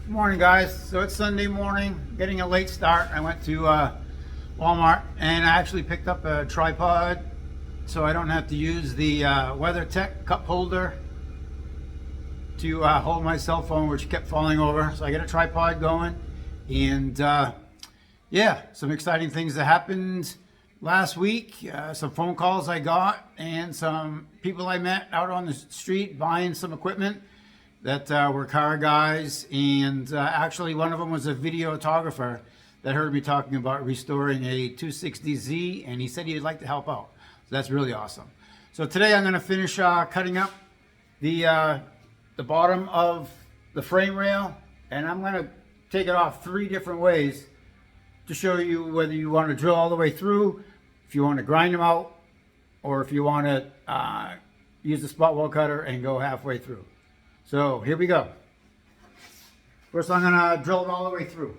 Morning, guys. So it's Sunday morning, getting a late start. I went to Walmart and I actually picked up a tripod so I don't have to use the WeatherTech cup holder to hold my cell phone, which kept falling over. So I got a tripod going, and yeah, some exciting things that happened last week. Some phone calls I got and some people I met out on the street buying some equipment that were car guys, and actually one of them was a videographer that heard me talking about restoring a 260Z, and he said he'd like to help out. So that's really awesome. So today I'm going to finish cutting up the bottom of the frame rail, and I'm going to take it off 3 different ways to show you whether you want to drill all the way through, if you want to grind them out, or if you want to use the spot weld cutter and go halfway through. So here we go. First I'm going to drill it all the way through.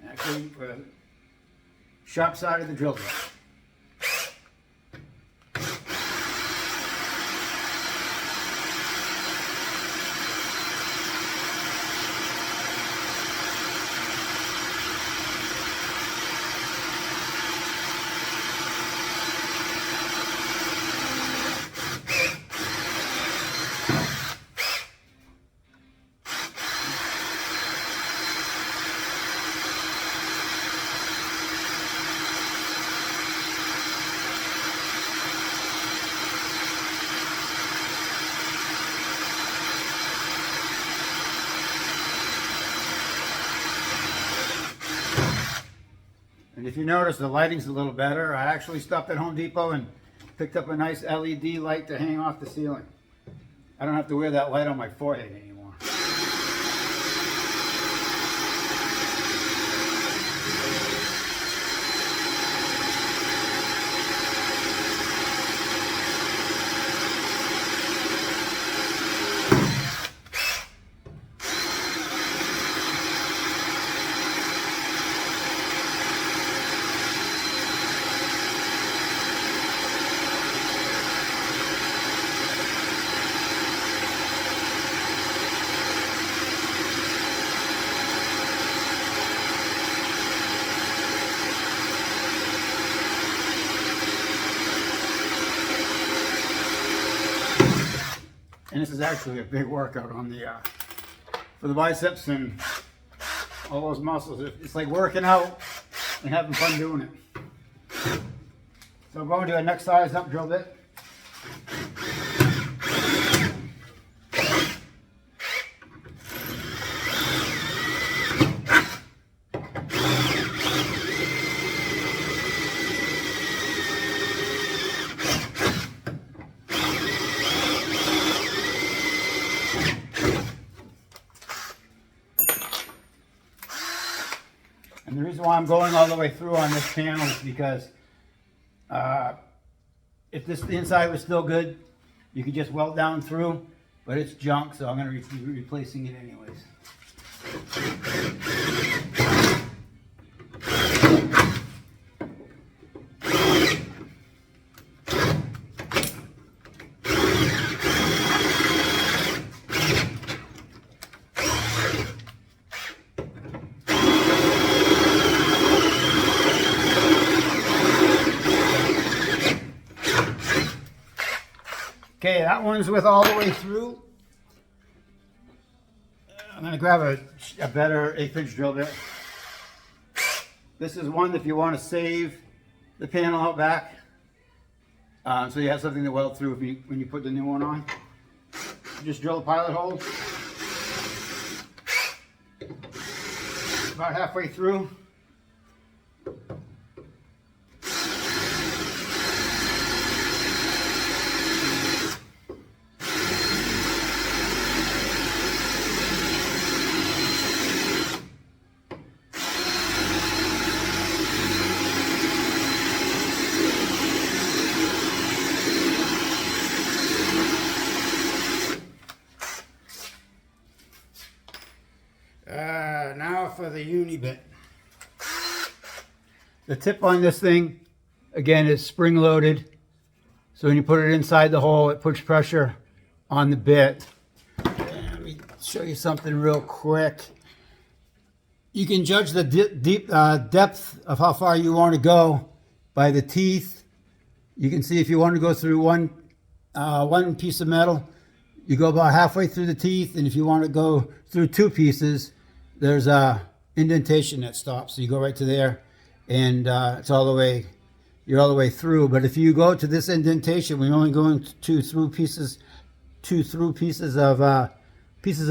Actually, sharp side of the drill bit. And if you notice, the lighting's a little better. I actually stopped at Home Depot and picked up a nice LED light to hang off the ceiling. I don't have to wear that light on my forehead anymore. And this is actually a big workout on the for the biceps and all those muscles. It's like working out and having fun doing it. So I'm going to a next size up drill bit. And the reason why I'm going all the way through on this panel is because if the inside was still good, you could just weld down through, but it's junk, so I'm going to be replacing it anyways. Okay, that one's with all the way through. I'm going to grab a better 1/8" drill bit. This is one if you want to save the panel out back, so you have something to weld through when you put the new one on. Just drill a pilot hole about halfway through. Now for the uni bit. The tip on this thing, again, is spring loaded. So when you put it inside the hole, it puts pressure on the bit. And let me show you something real quick. You can judge the depth of how far you want to go by the teeth. You can see if you want to go through one piece of metal, you go about halfway through the teeth, and if you want to go through two pieces, there's a indentation that stops. So you go right to there, and it's all the way. You're all the way through. But if you go to this indentation, we're only going two through pieces of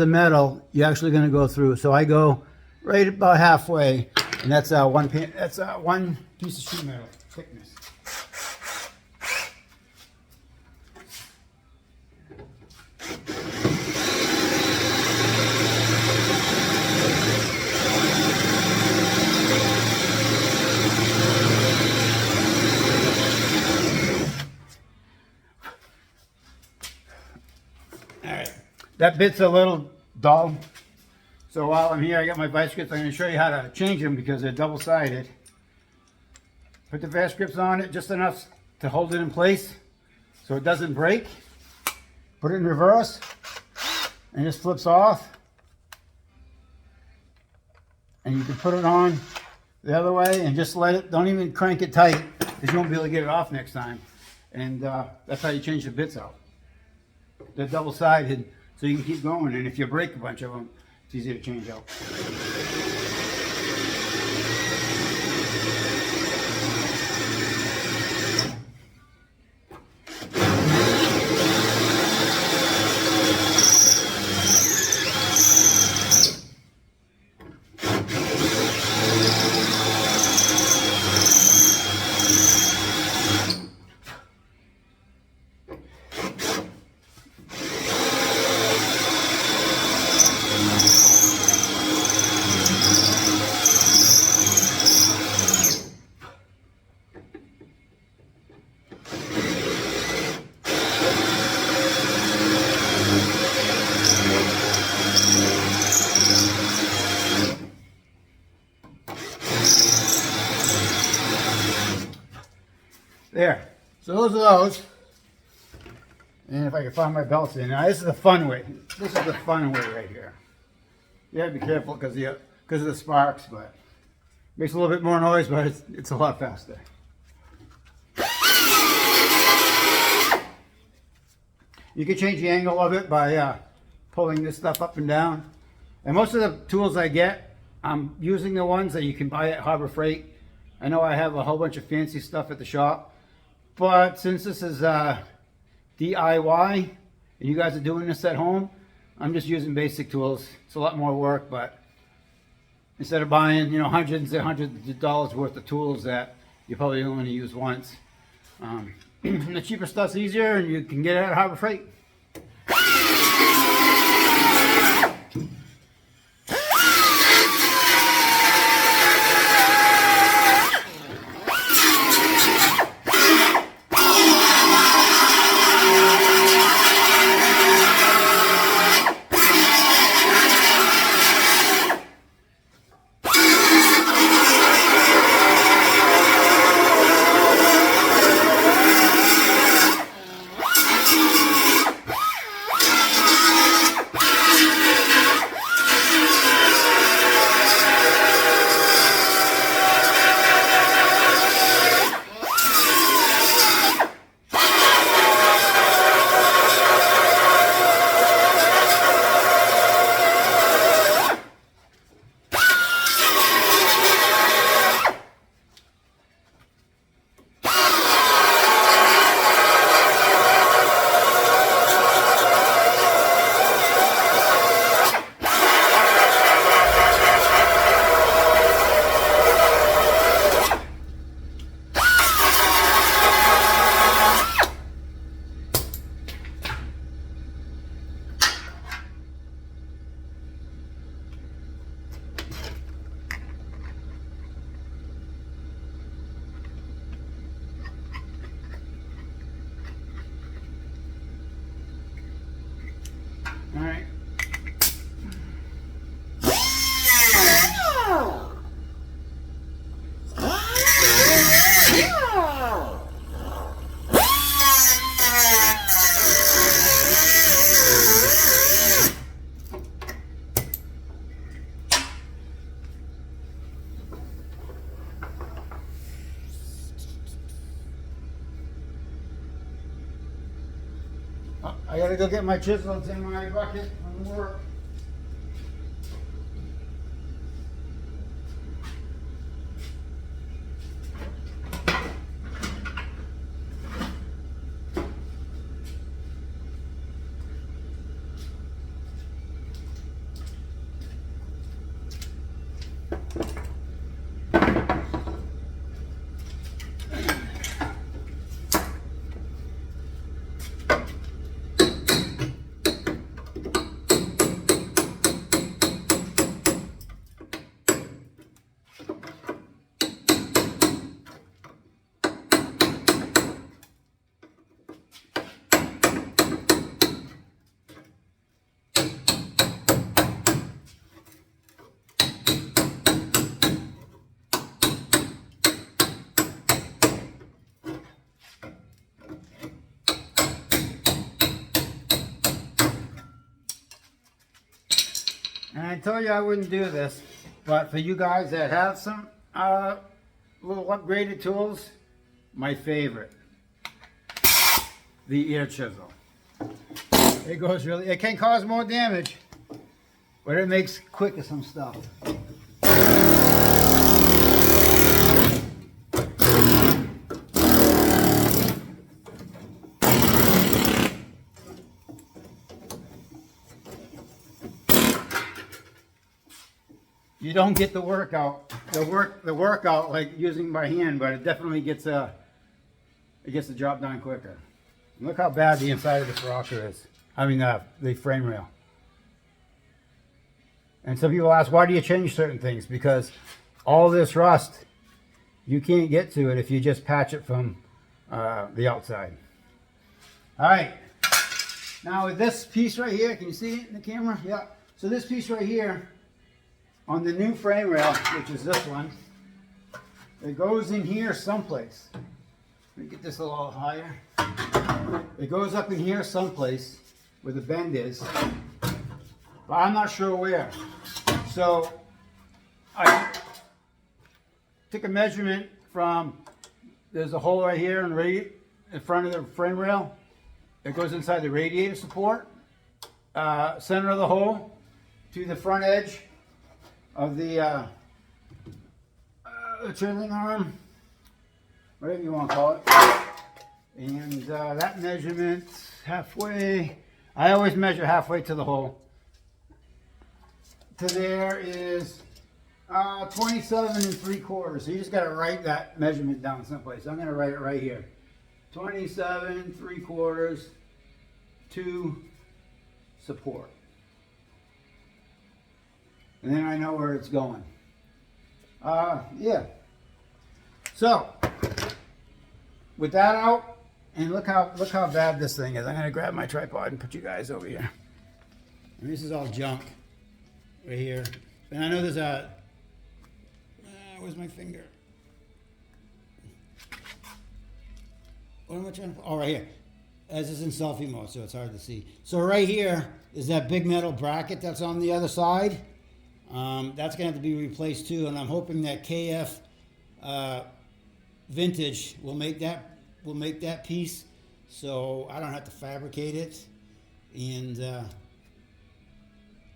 metal. You're actually going to go through. So I go right about halfway, and that's one piece of sheet metal thickness. That bit's a little dull. So while I'm here, I got my vice grips. I'm going to show you how to change them because they're double-sided. Put the vice grips on it just enough to hold it in place so it doesn't break. Put it in reverse and it just flips off. And you can put it on the other way and just let it, don't even crank it tight because you won't be able to get it off next time. And that's how you change the bits out. They're double-sided. So you can keep going, and if you break a bunch of them, it's easy to change out. There. So those are those. And if I can find my belts in. Now this is the fun way. This is the fun way right here. You gotta be careful because of the sparks, but it makes a little bit more noise, but it's a lot faster. You can change the angle of it by pulling this stuff up and down. And most of the tools I get, I'm using the ones that you can buy at Harbor Freight. I know I have a whole bunch of fancy stuff at the shop. But since this is DIY and you guys are doing this at home, I'm just using basic tools. It's a lot more work, but instead of buying, hundreds and hundreds of dollars worth of tools that you're probably only going to use once, the cheaper stuff's easier and you can get it at Harbor Freight. Oh, I gotta go get my chisel. It's in my bucket from work. And I told you I wouldn't do this, but for you guys that have some little upgraded tools, my favorite, the ear chisel. It goes really, it can cause more damage, but it makes quick of some stuff. You don't get the workout like using my hand, but it definitely gets the job done quicker. Look how bad the inside of this rocker is. I mean the frame rail. And some people ask, why do you change certain things? Because all this rust, you can't get to it if you just patch it from the outside. All right. Now with this piece right here, can you see it in the camera? Yeah. So this piece right here, on the new frame rail, which is this one, it goes in here someplace. Let me get this a little higher. It goes up in here someplace where the bend is, but I'm not sure where. So I took a measurement from, there's a hole right here in front of the frame rail. It goes inside the radiator support, center of the hole to the front edge of the trailing arm, whatever you want to call it. And that measurement halfway, I always measure halfway to the hole. To there is 27 3/4. So you just got to write that measurement down someplace. I'm going to write it right here. 27 3/4 to support. And then I know where it's going. Yeah. So, with that out, and look how bad this thing is. I'm gonna grab my tripod and put you guys over here. And this is all junk right here. And I know there's a. Where's my finger? What am I trying to? Oh, right here. As is in selfie mode, so it's hard to see. So right here is that big metal bracket that's on the other side. That's gonna have to be replaced too, and I'm hoping that KF Vintage will make that piece, so I don't have to fabricate it. And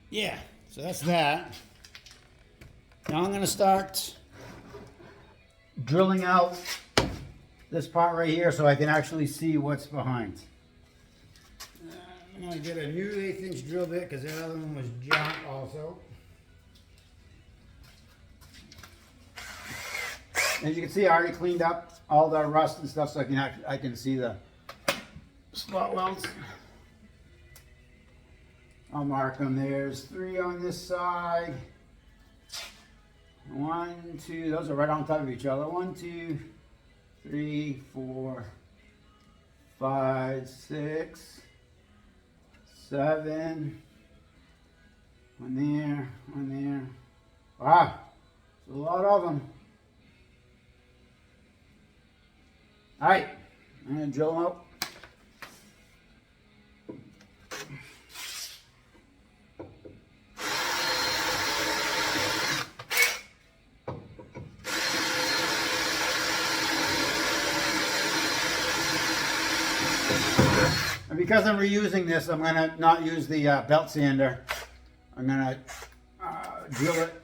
yeah, so that's that. Now I'm gonna start drilling out this part right here so I can actually see what's behind. I'm gonna get a new 1/8" drill bit because that other one was junk also. As you can see, I already cleaned up all the rust and stuff, so I can see the spot welds. I'll mark them. There's 3 on this side. 1, 2. Those are right on top of each other. 1, 2, 3, 4, 5, 6, 7. One there. One there. Wow, there's a lot of them. All right, I'm gonna drill them out. And because I'm reusing this, I'm going to not use the belt sander. I'm going to drill it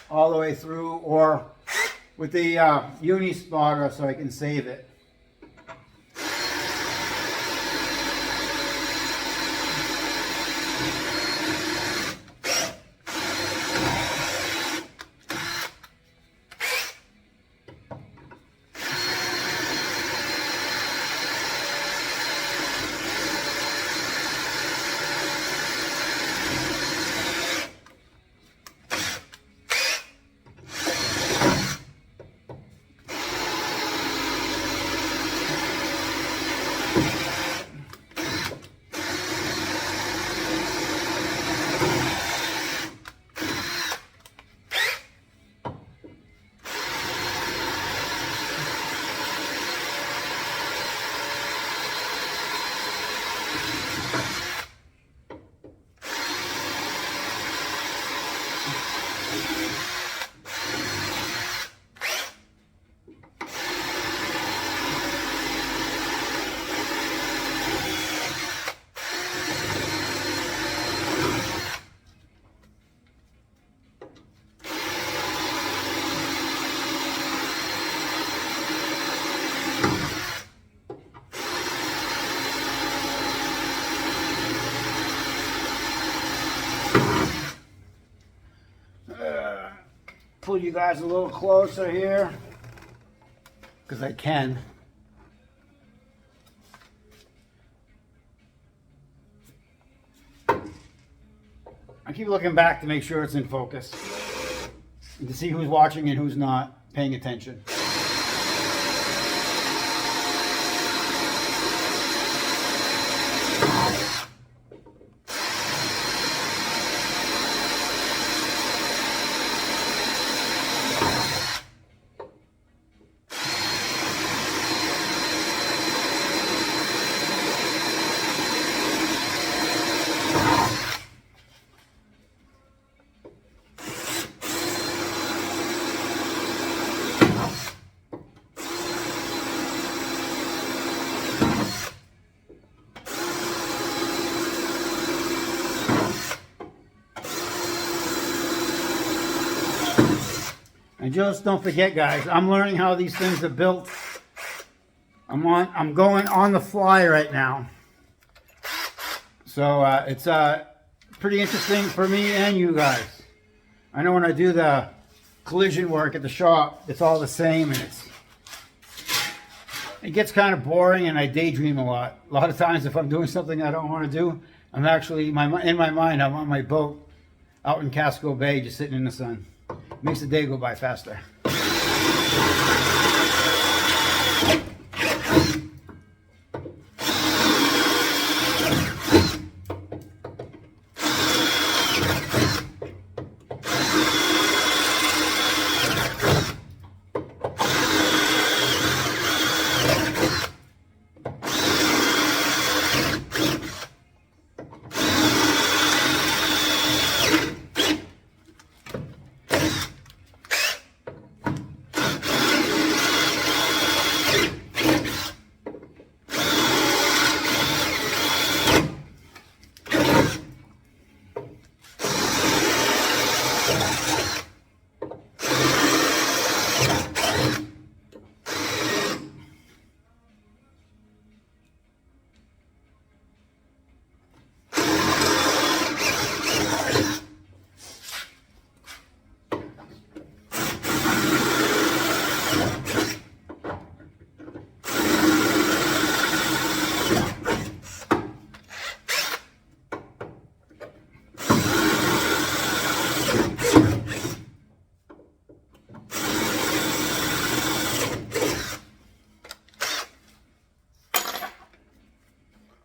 all the way through, or with the uni spotter so I can save it. Pull you guys a little closer here, because I can. I keep looking back to make sure it's in focus, and to see who's watching and who's not paying attention. And just don't forget, guys, I'm learning how these things are built. I'm going on the fly right now. So it's pretty interesting for me and you guys. I know when I do the collision work at the shop, it's all the same, and it gets kind of boring, and I daydream a lot. A lot of times if I'm doing something I don't want to do, I'm actually, in my mind, I'm on my boat out in Casco Bay just sitting in the sun. Makes the day go by faster.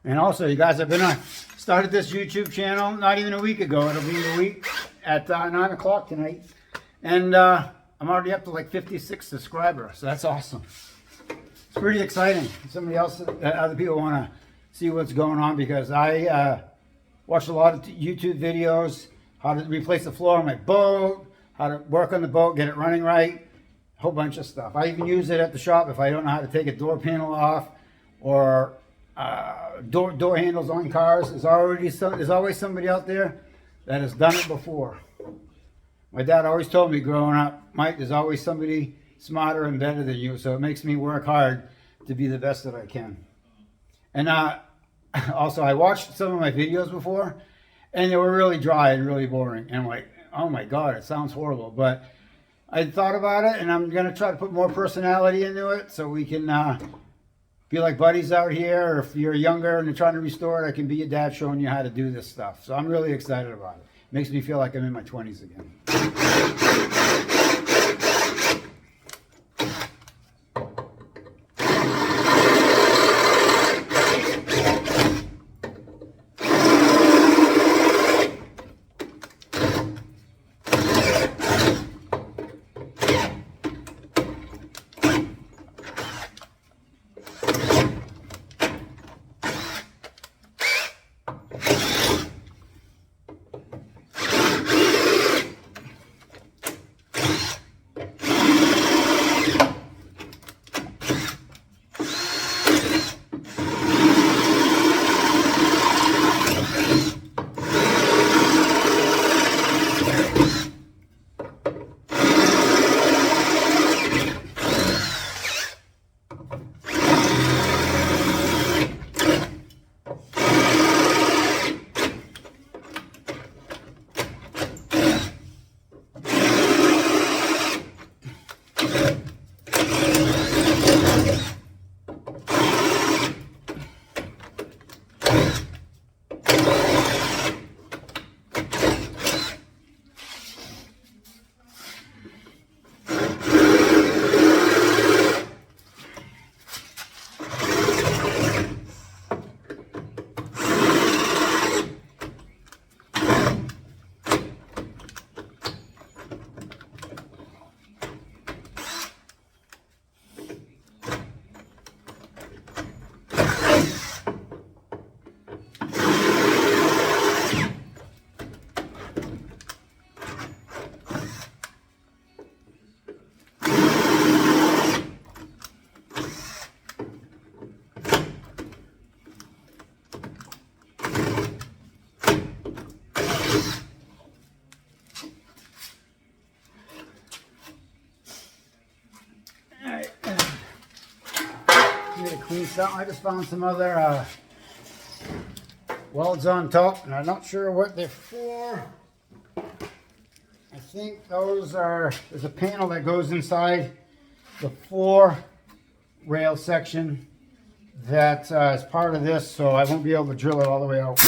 And also, you guys, I've been started this YouTube channel not even a week ago. It'll be a week at 9 o'clock tonight. And I'm already up to like 56 subscribers, so that's awesome. It's pretty exciting. Somebody else, other people want to see what's going on, because I watched a lot of YouTube videos, how to replace the floor on my boat, how to work on the boat, get it running right, a whole bunch of stuff. I even use it at the shop if I don't know how to take a door panel off, or door handles on cars. There's always somebody out there that has done it before. My dad always told me growing up, Mike, there's always somebody smarter and better than you, so it makes me work hard to be the best that I can. And also, I watched some of my videos before, and they were really dry and really boring. And I'm like, oh my God, it sounds horrible. But I thought about it, and I'm going to try to put more personality into it so we can be like buddies out here. Or if you're younger and you're trying to restore it, I can be your dad showing you how to do this stuff. So I'm really excited about it. Makes me feel like I'm in my 20s again. Clean stuff. I just found some other welds on top, and I'm not sure what they're for. I think those are, there's a panel that goes inside the floor rail section that is part of this, so I won't be able to drill it all the way out.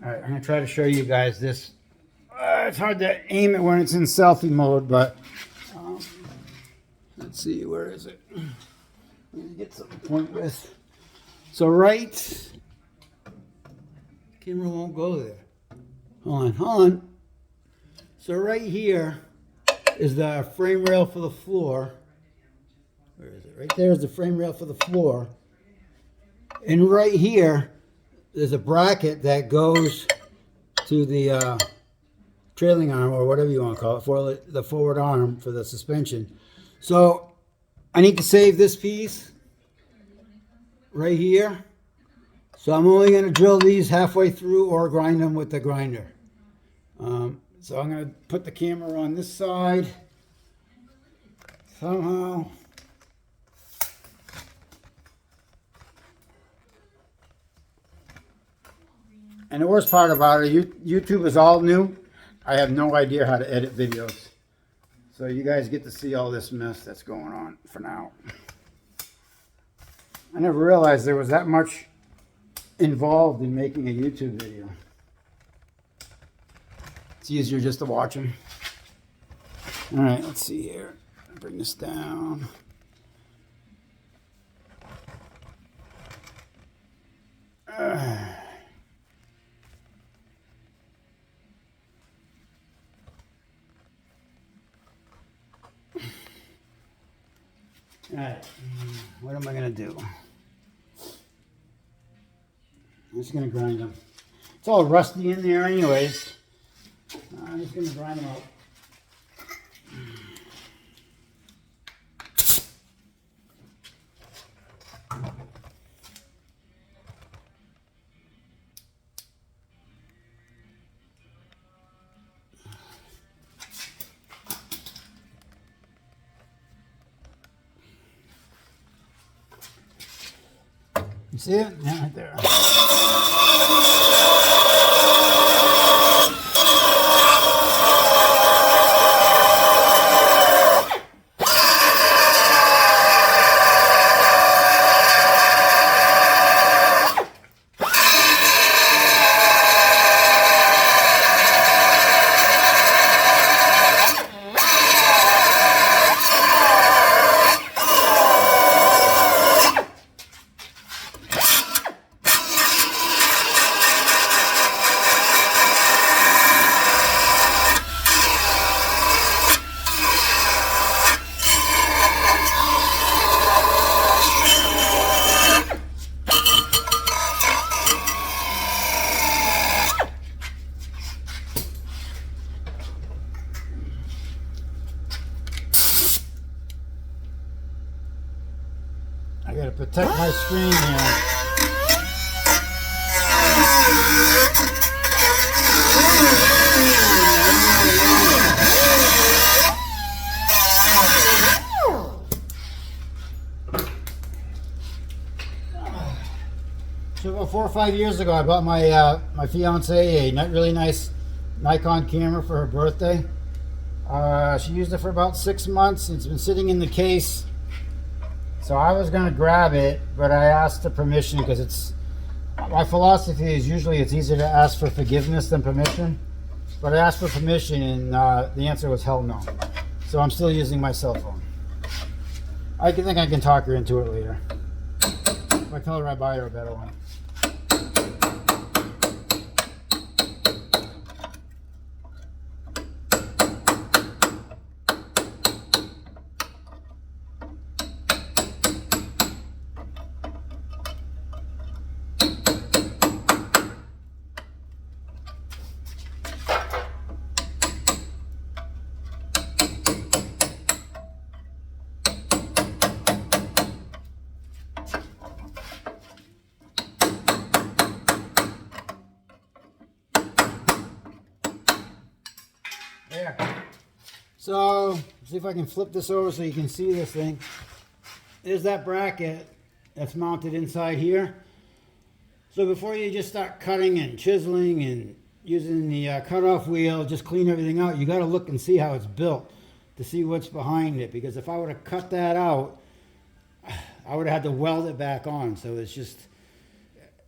Alright, I'm going to try to show you guys this. It's hard to aim it when it's in selfie mode, but let's see, where is it? Let me get something to point with. So right, camera won't go there. Hold on. So right here is the frame rail for the floor. Where is it? Right there is the frame rail for the floor. And right here, there's a bracket that goes to the trailing arm, or whatever you want to call it, for the forward arm for the suspension. So I need to save this piece right here. So I'm only going to drill these halfway through or grind them with the grinder. So I'm going to put the camera on this side somehow. And the worst part about it, YouTube is all new. I have no idea how to edit videos. So you guys get to see all this mess that's going on for now. I never realized there was that much involved in making a YouTube video. It's easier just to watch them. All right, let's see here. Bring this down. All right, what am I going to do? I'm just going to grind them. It's all rusty in there anyways. I'm just going to grind them out. You see it? Yeah, right there. I gotta protect my screen here. So about 4 or 5 years ago, I bought my fiance a really nice Nikon camera for her birthday. She used it for about 6 months. It's been sitting in the case. So I was going to grab it, but I asked the permission because my philosophy is usually it's easier to ask for forgiveness than permission. But I asked for permission and the answer was hell no. So I'm still using my cell phone. I think I can talk her into it later. If I tell her I buy her a better one. There. So, see if I can flip this over so you can see this thing. There's that bracket that's mounted inside here. So before you just start cutting and chiseling and using the cutoff wheel, just clean everything out, you got to look and see how it's built to see what's behind it. Because if I would have cut that out, I would have had to weld it back on. So it's just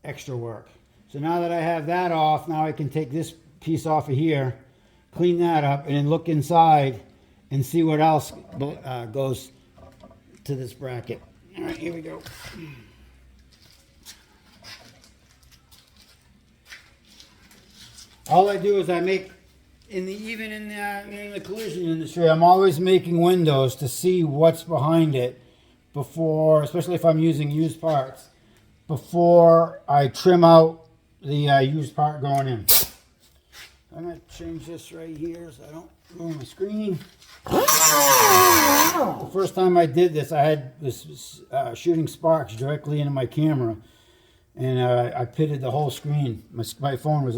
extra work. So now that I have that off, now I can take this piece off of here, clean that up, and then look inside and see what else goes to this bracket. All right, here we go. All I do is I make, even in the collision industry, I'm always making windows to see what's behind it before, especially if I'm using used parts, before I trim out the used part going in. I'm going to change this right here so I don't ruin my screen. The first time I did this, I had this shooting sparks directly into my camera, and I pitted the whole screen. My phone was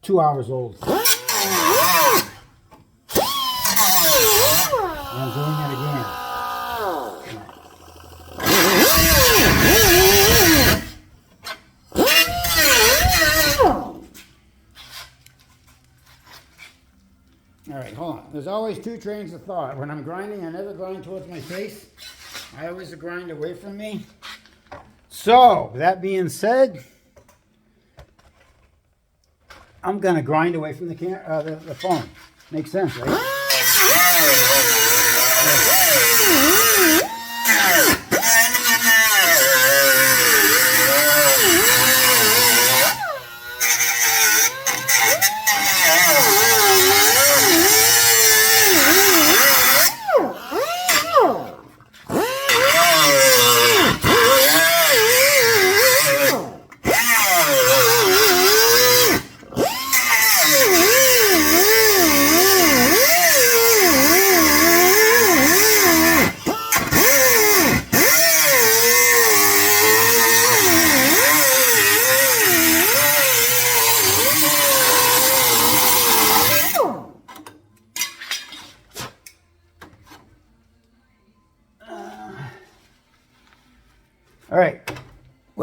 2 hours old. And I'm doing that again. All right, hold on. There's always two trains of thought. When I'm grinding, I never grind towards my face. I always grind away from me. So, that being said, I'm going to grind away from the phone. Makes sense, right?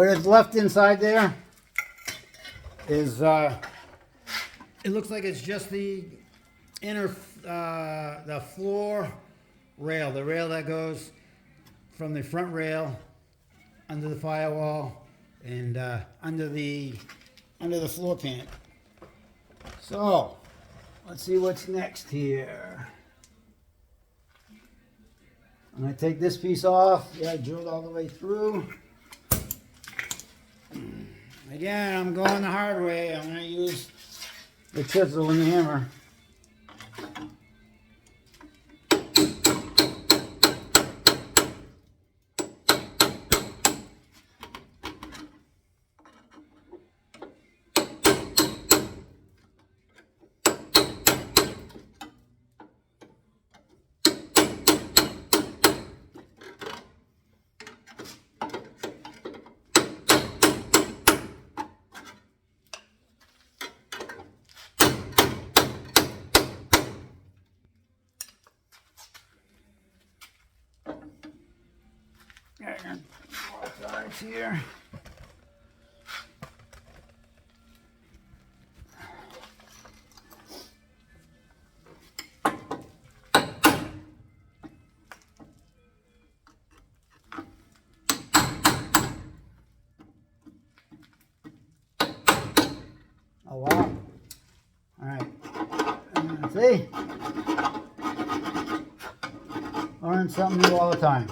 What is left inside there is, it looks like it's just the inner, the floor rail, the rail that goes from the front rail under the firewall and under the floor pan. So, let's see what's next here. I'm going to take this piece off. Yeah, I drilled all the way through. Again, I'm going the hard way. I'm going to use the chisel and the hammer. And both sides here. Oh wow. All right. See? Learn something new all the time.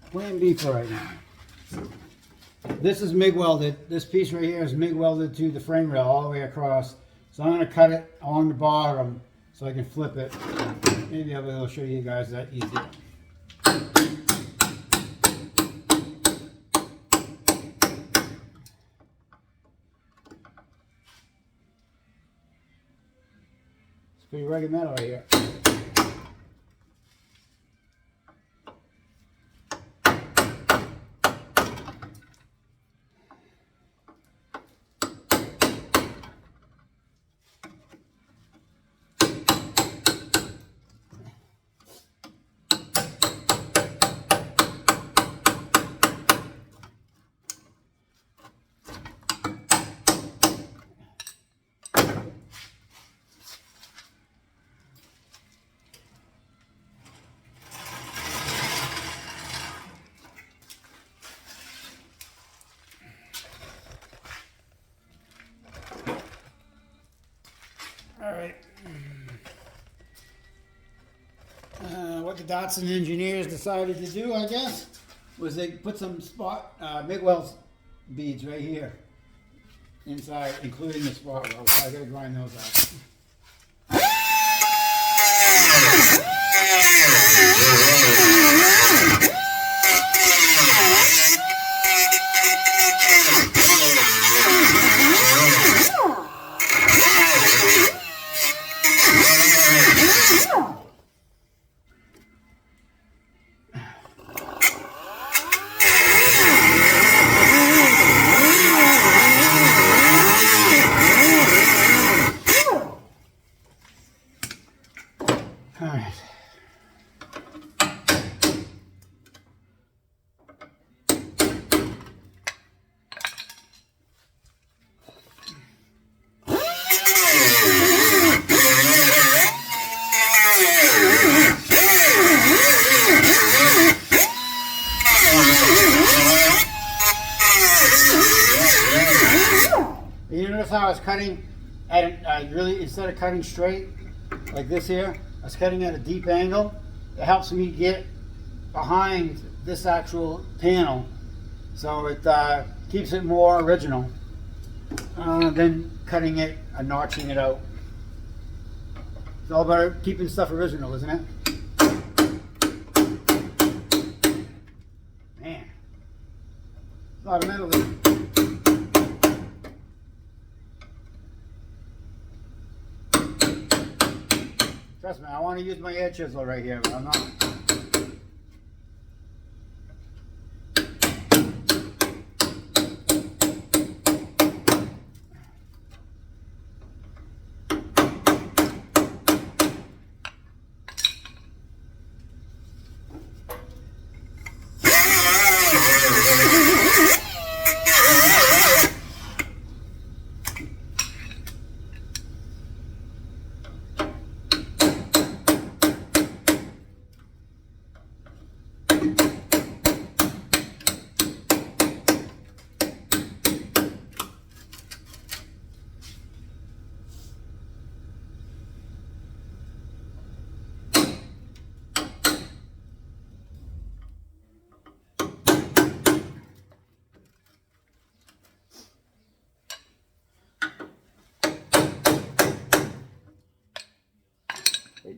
Plan B for right now. This is MIG welded. This piece right here is MIG welded to the frame rail all the way across. So I'm going to cut it along the bottom so I can flip it. Maybe I'll be able to show you guys that easy. It's pretty rugged metal right here. All right. What the Datsun engineers decided to do, I guess, was they put some spot MIG weld beads right here inside, including the spot weld. So I gotta grind those out. All right. You notice how I was cutting at really, instead of cutting straight like this here, I was cutting at a deep angle. It helps me get behind this actual panel, so it keeps it more original than cutting it and notching it out. It's all about keeping stuff original, isn't it? Man, a lot of metal there. Trust me, I want to use my air chisel right here, but I'm not.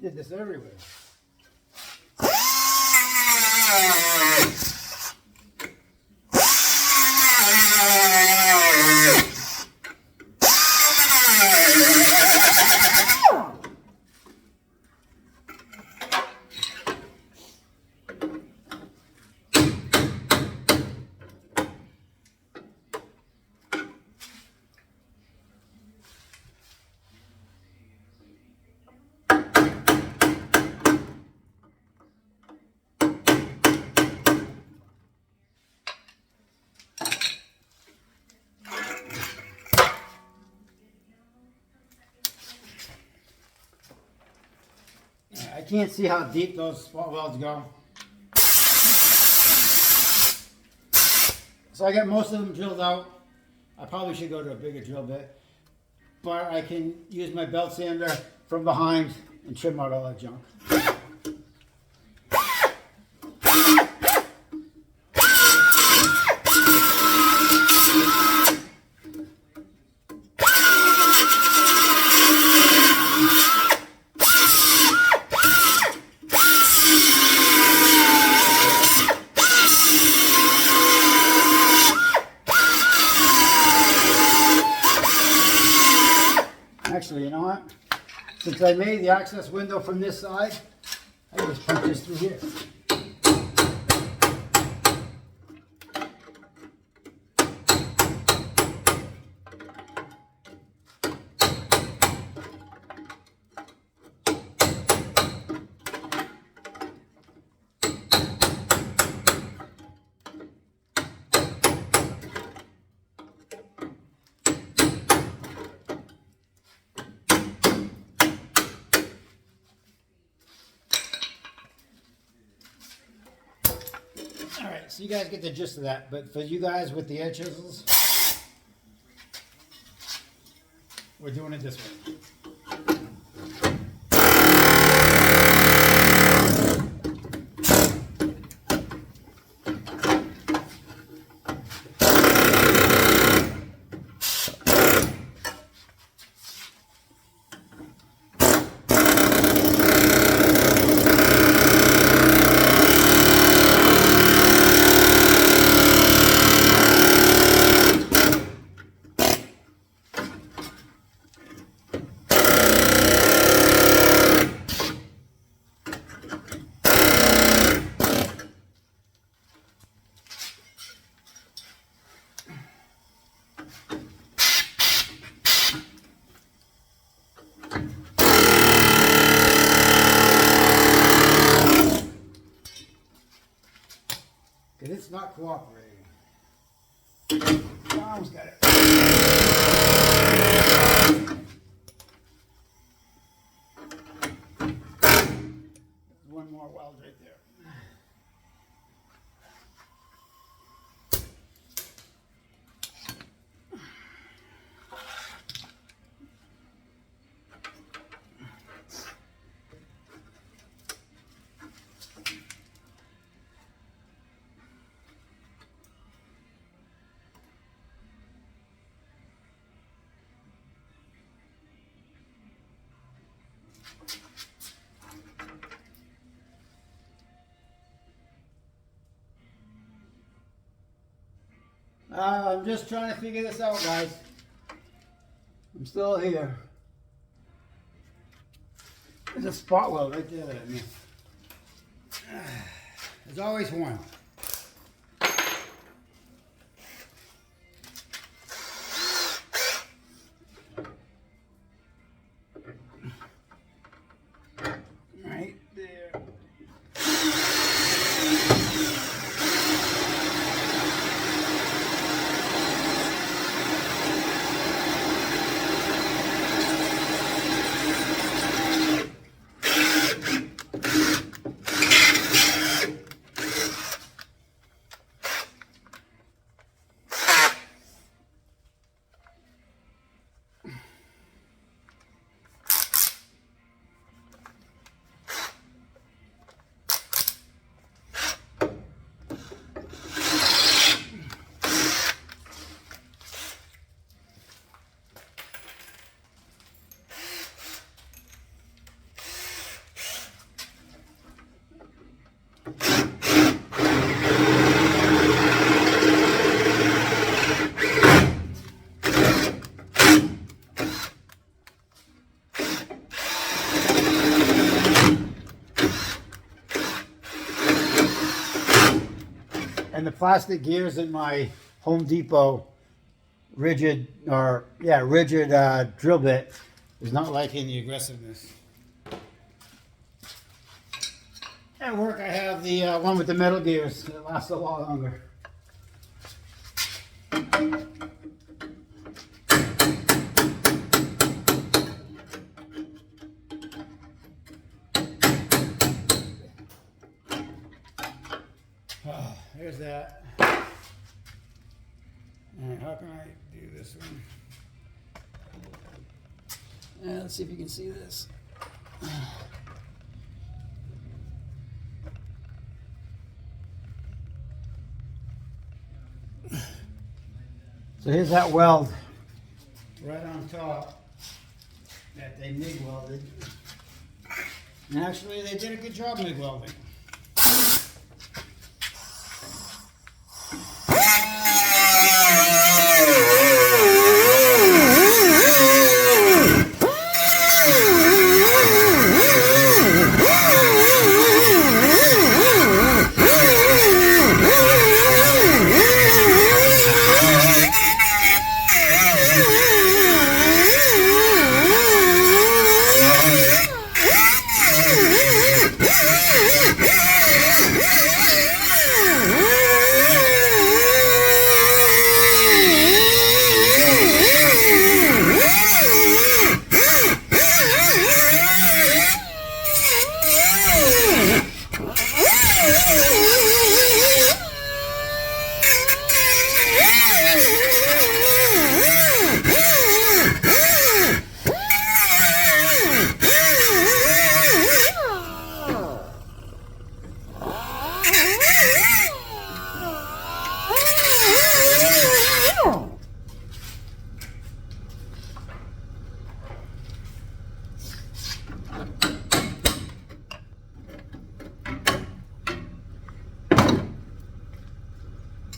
did this everywhere. I can't see how deep those spot welds go. So I got most of them drilled out. I probably should go to a bigger drill bit. But I can use my belt sander from behind and trim out all that junk. Actually, you know what? Since I made the access window from this side, I can just punch this through here. Alright, so you guys get the gist of that, but for you guys with the edge chisels, we're doing it this way. Because it's not cooperating. I almost got it. One more weld right there. I'm just trying to figure this out, guys. I'm still here. There's a spot weld right there that I missed. There's always one. Right there. And the plastic gears in my Home Depot rigid drill bit is not liking the aggressiveness. At work I have the one with the metal gears. It lasts a lot longer. Oh, there's that. Alright, how can I do this one? Let's see if you can see this. So here's that weld right on top that they MIG welded. And actually they did a good job MIG welding.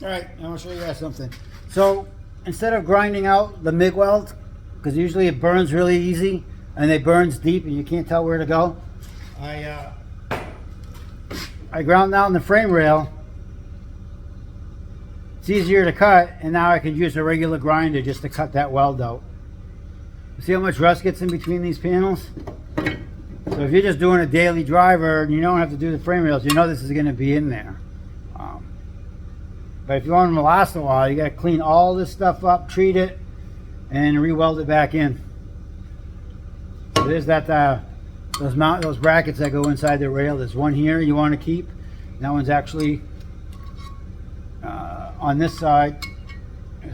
Alright, I want to show you guys something. So, instead of grinding out the MIG weld, because usually it burns really easy, and it burns deep and you can't tell where to go, I ground down the frame rail. It's easier to cut, and now I can use a regular grinder just to cut that weld out. See how much rust gets in between these panels? So if you're just doing a daily driver and you don't have to do the frame rails, you know this is going to be in there. But if you want them to last a while, you got to clean all this stuff up, treat it, and re-weld it back in. So there's that those brackets that go inside the rail. There's one here you want to keep. That one's actually on this side.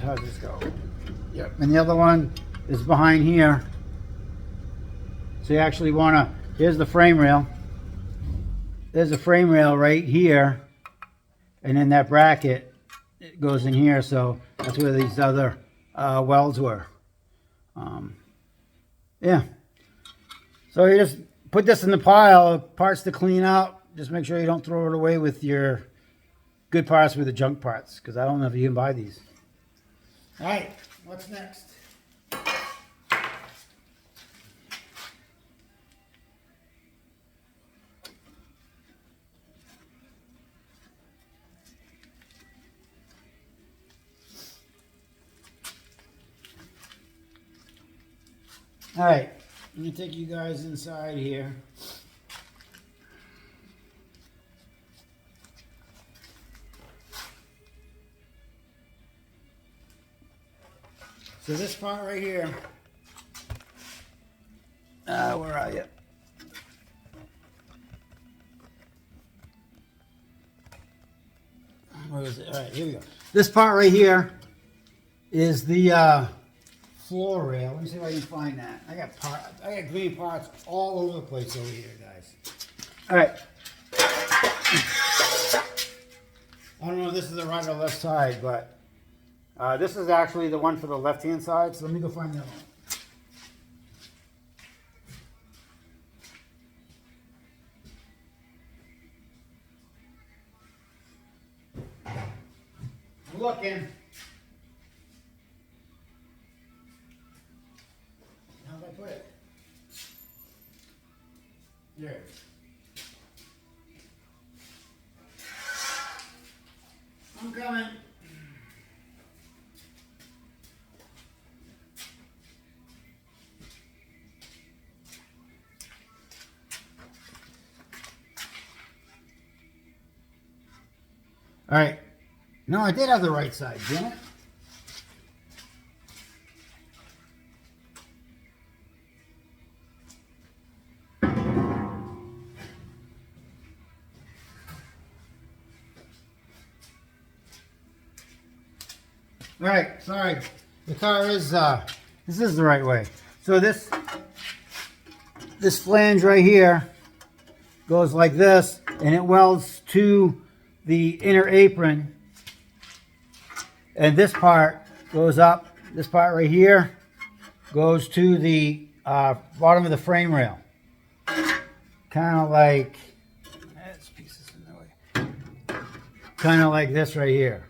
How does this go? Yep. And the other one is behind here. So you actually want to, here's the frame rail. There's a frame rail right here. And then that bracket, it goes in here. So that's where these other welds were. Yeah. So you just put this in the pile of parts to clean out. Just make sure you don't throw it away with your good parts with the junk parts, because I don't know if you can buy these. All right, what's next? All right, I'm gonna take you guys inside here. So this part right here, where are you? Where is it? All right, here we go. This part right here is the floor rail. Let me see if I can find that. I got green parts all over the place over here, guys. All right. I don't know if this is the right or left side, but this is actually the one for the left-hand side. So let me go find that one. I'm looking. How did I put it? There. I'm All right. No, I did have the right side, didn't it? All right, sorry. The car is, this is the right way. So this flange right here goes like this, and it welds to the inner apron. And this part goes up, this part right here goes to the bottom of the frame rail. Kind of like, this piece is in the way. Kind of like this right here.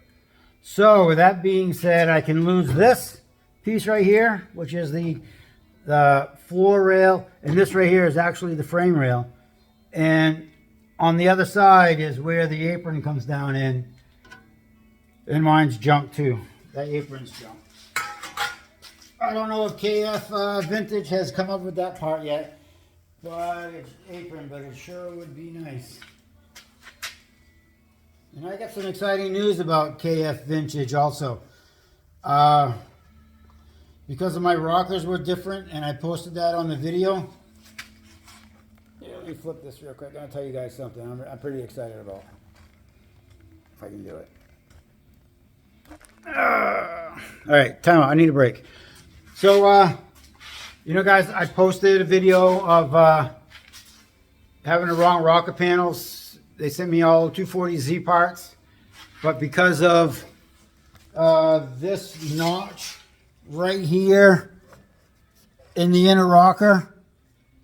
So with that being said, I can lose this piece right here, which is the floor rail, and this right here is actually the frame rail. And on the other side is where the apron comes down in. And mine's junk too. That apron's junk. I don't know if KF Vintage has come up with that part yet, but it's apron, but it sure would be nice. And I got some exciting news about KF Vintage also. Because of my rockers were different, and I posted that on the video. Yeah, let me flip this real quick. I'll tell you guys something I'm pretty excited about. If I can do it. All right, time out. I need a break. So, you know, guys, I posted a video of having the wrong rocker panels. They sent me all 240Z parts, but because of this notch right here in the inner rocker,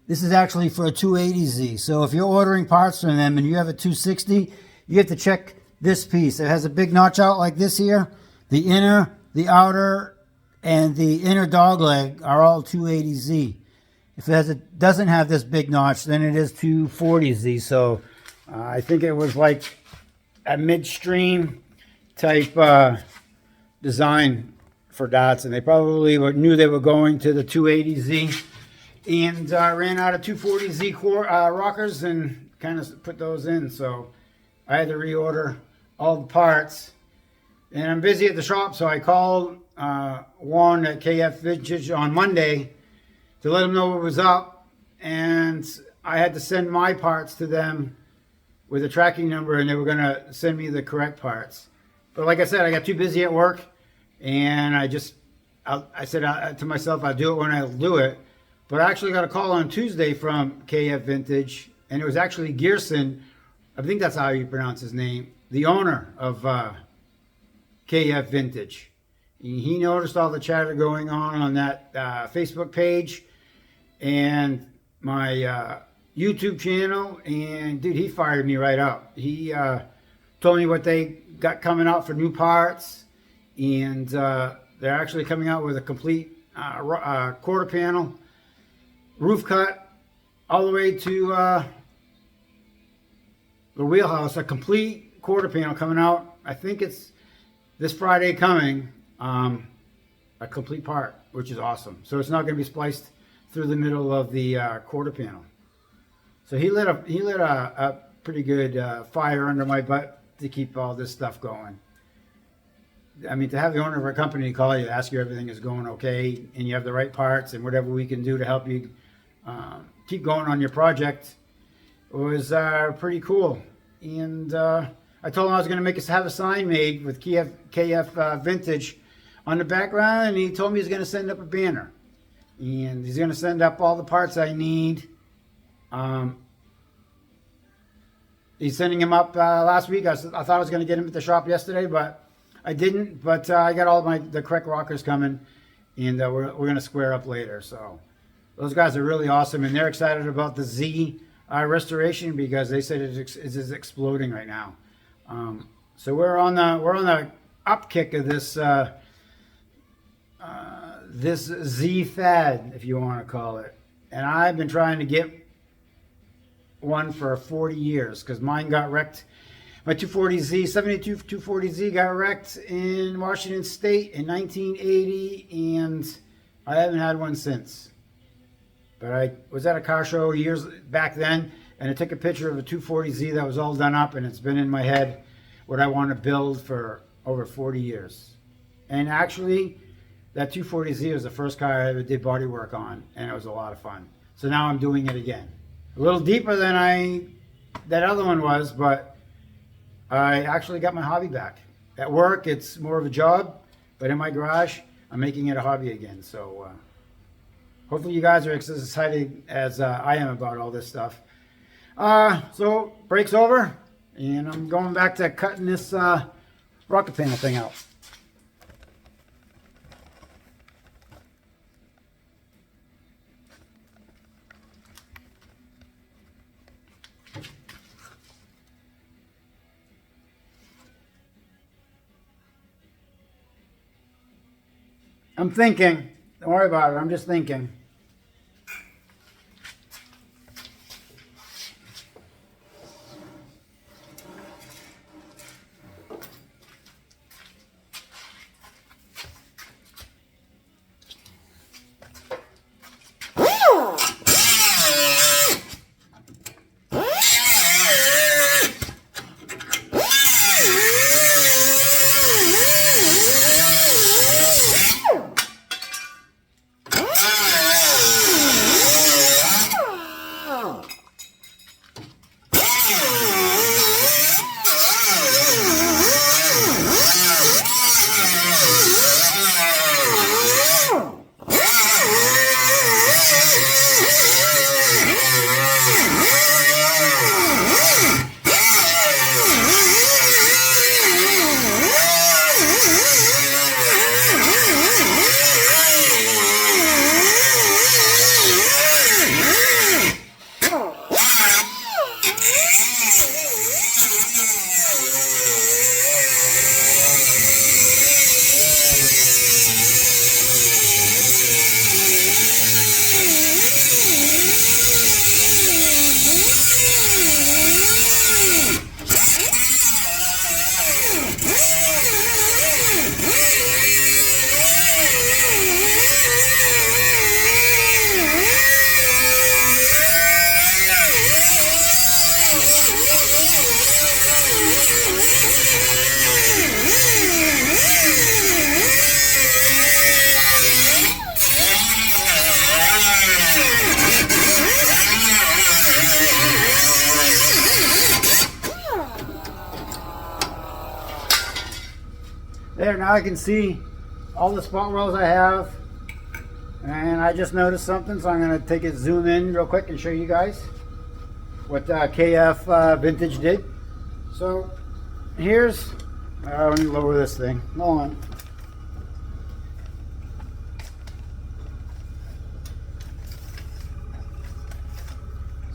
this is actually for a 280Z. So if you're ordering parts from them and you have a 260, you have to check this piece. It has a big notch out like this here. The inner, the outer, and the inner dog leg are all 280Z. If it doesn't have this big notch, then it is 240Z. So I think it was like a midstream type design for Datsun. They probably knew they were going to the 280Z and ran out of 240Z rockers and kind of put those in. So I had to reorder all the parts. And I'm busy at the shop, so I called Juan at KF Vintage on Monday to let him know what was up. And I had to send my parts to them with a tracking number, and they were going to send me the correct parts. But like I said, I got too busy at work, and I said to myself, I'll do it when I'll do it. But I actually got a call on Tuesday from KF Vintage, and it was actually Gearson, I think that's how you pronounce his name, the owner of KF Vintage. He noticed all the chatter going on that Facebook page and my YouTube channel, and dude, he fired me right up. He told me what they got coming out for new parts, and they're actually coming out with a complete quarter panel roof cut all the way to the wheelhouse, a complete quarter panel coming out. I think it's this Friday coming, a complete part, which is awesome. So it's not going to be spliced through the middle of the quarter panel. So he lit a pretty good fire under my butt to keep all this stuff going. I mean, to have the owner of a company call you, ask you everything is going okay, and you have the right parts, and whatever we can do to help you keep going on your project was pretty cool. And I told him I was going to have a sign made with KF Vintage on the background, and he told me he's going to send up a banner. And he's going to send up all the parts I need. He's sending him up last week. I thought I was going to get him at the shop yesterday, but I didn't. But I got all the correct rockers coming, and we're going to square up later. So those guys are really awesome, and they're excited about the Z restoration because they said it is exploding right now. So we're on the upkick of this this Z fad, if you want to call it. And I've been trying to get one for 40 years because mine got wrecked. My 240Z, 72 240Z got wrecked in Washington State in 1980, and I haven't had one since. But I was at a car show years back then, and I took a picture of a 240Z that was all done up, and it's been in my head. what I want to build for over 40 years. And actually, that 240Z was the first car I ever did body work on, and it was a lot of fun. So now I'm doing it again. A little deeper than that other one was, but I actually got my hobby back. At work, it's more of a job, but in my garage, I'm making it a hobby again. So hopefully you guys are as excited as I am about all this stuff. So break's over, and I'm going back to cutting this rocket panel thing out. I'm thinking. Don't worry about it. I'm just thinking. There, now I can see all the spot welds I have, and I just noticed something, so I'm going to take it, zoom in real quick and show you guys what KF Vintage did. So here's, let me lower this thing, hold on.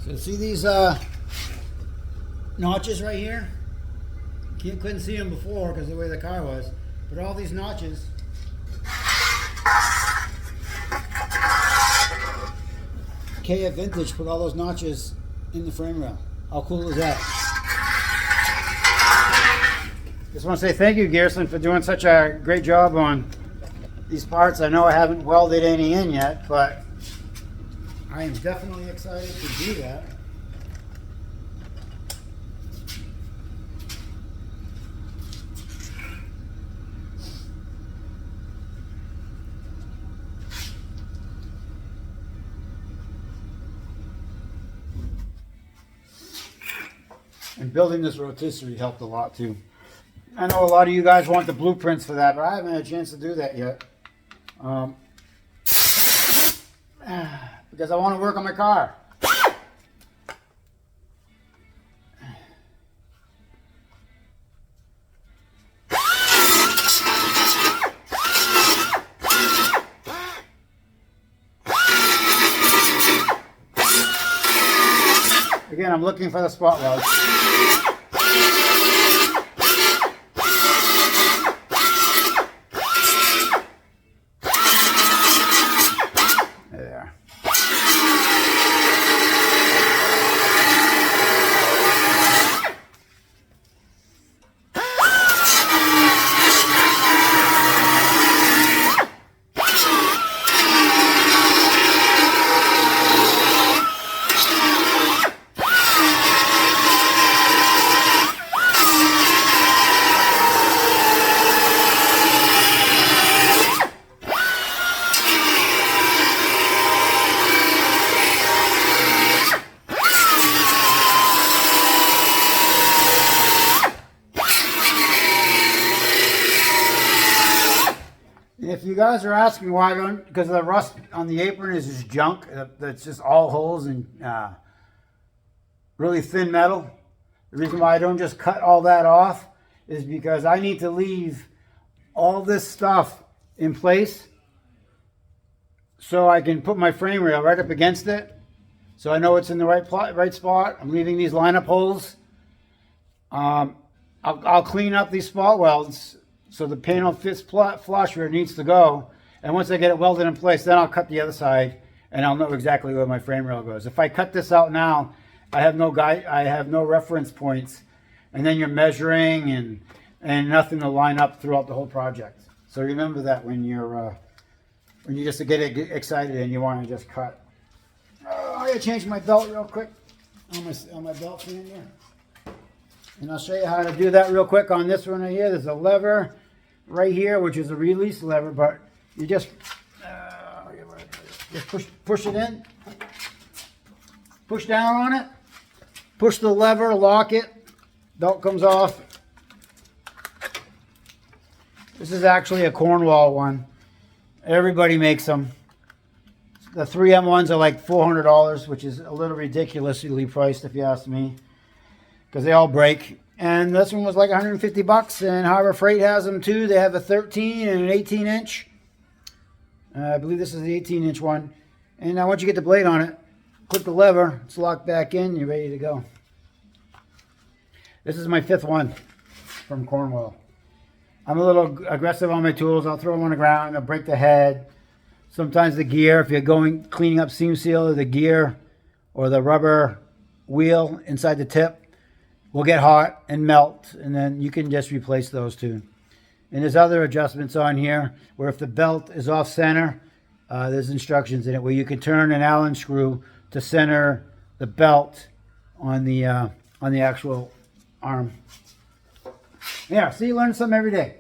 So see these notches right here? Couldn't see them before because of the way the car was. But all these notches, KF Vintage put all those notches in the frame rail. How cool is that? Just want to say thank you, Gerson, for doing such a great job on these parts. I know I haven't welded any in yet, but I am definitely excited to do that. And building this rotisserie helped a lot too. I know a lot of you guys want the blueprints for that, but I haven't had a chance to do that yet. Because I want to work on my car. Again, I'm looking for the spot welds. There. if you guys are asking why I don't, because the rust on the apron is just junk. That's just all holes and really thin metal. The reason why I don't just cut all that off is because I need to leave all this stuff in place so I can put my frame rail right up against it. So I know it's in the right spot. I'm leaving these lineup holes. I'll clean up these spot welds so the panel fits flush where it needs to go. And once I get it welded in place, then I'll cut the other side and I'll know exactly where my frame rail goes. If I cut this out now, I have no reference points, and then you're measuring and nothing to line up throughout the whole project. So remember that when you just get excited and you want to just cut. I gotta change my belt real quick on my belt fan here. And I'll show you how to do that real quick on this one right here. There's a lever right here, which is a release lever, but you just push it in, push down on it, push the lever, lock it, belt comes off. This is actually a Cornwall one. Everybody makes them. The 3M ones are like $400, which is a little ridiculously priced if you ask me, because they all break. And this one was like 150 bucks, and Harbor Freight has them too. They have a 13 and an 18 inch. I believe this is the 18 inch one. And now once you get the blade on it, click the lever, it's locked back in, you're ready to go. This is my 5th one from Cornwall. I'm a little aggressive on my tools. I'll throw them on the ground, I'll break the head. Sometimes the gear, if you're cleaning up seam seal, or the gear or the rubber wheel inside the tip will get hot and melt, and then you can just replace those too. And there's other adjustments on here where if the belt is off center, there's instructions in it where you can turn an Allen screw to center the belt on the actual arm. Yeah, see, you learn something every day.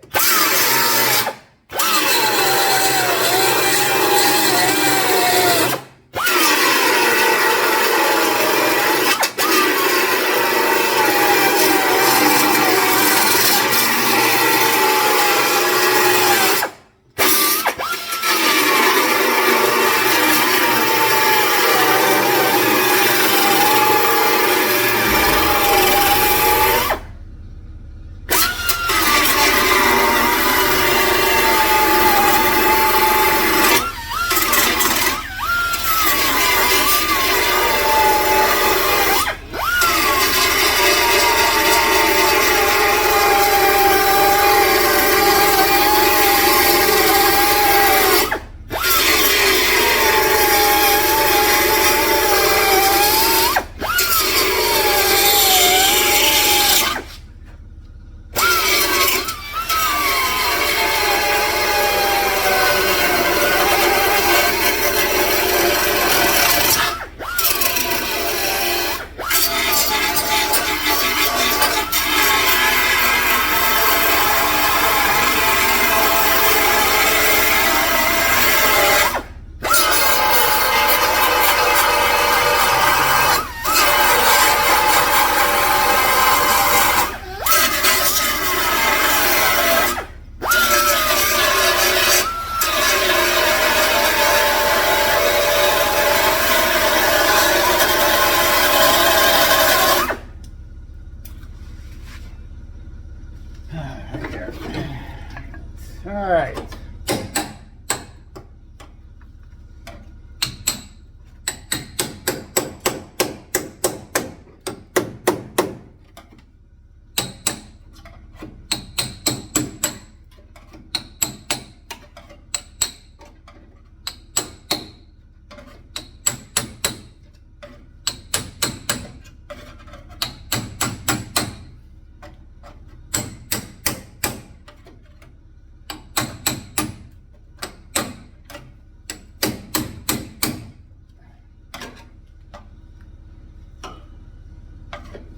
All right.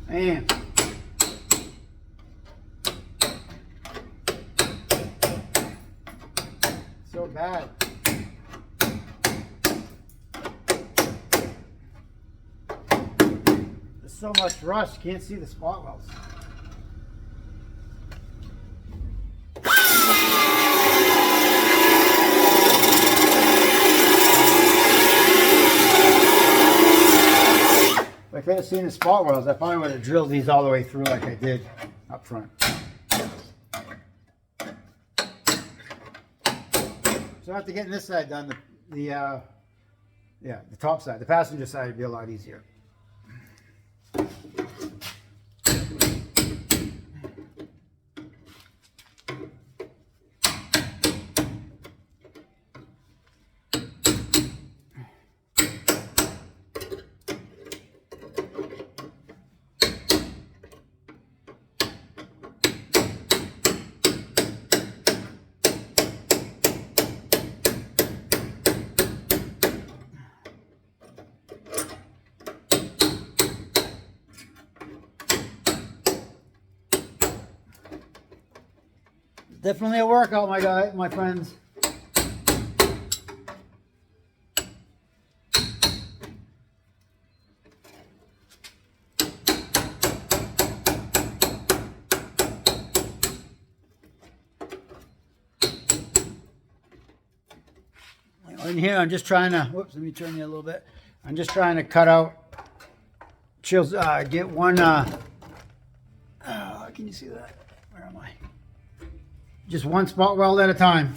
Man. So bad. There's so much rust, you can't see the spot welds. I could have seen the spot welds, I probably would have drilled these all the way through like I did up front. So after getting this side done, the top side, the passenger side would be a lot easier. Definitely a workout, my friends. In here, I'm just trying to, whoops, let me turn you a little bit. I'm just trying to cut out, get one, can you see that? Where am I? Just one spot weld at a time.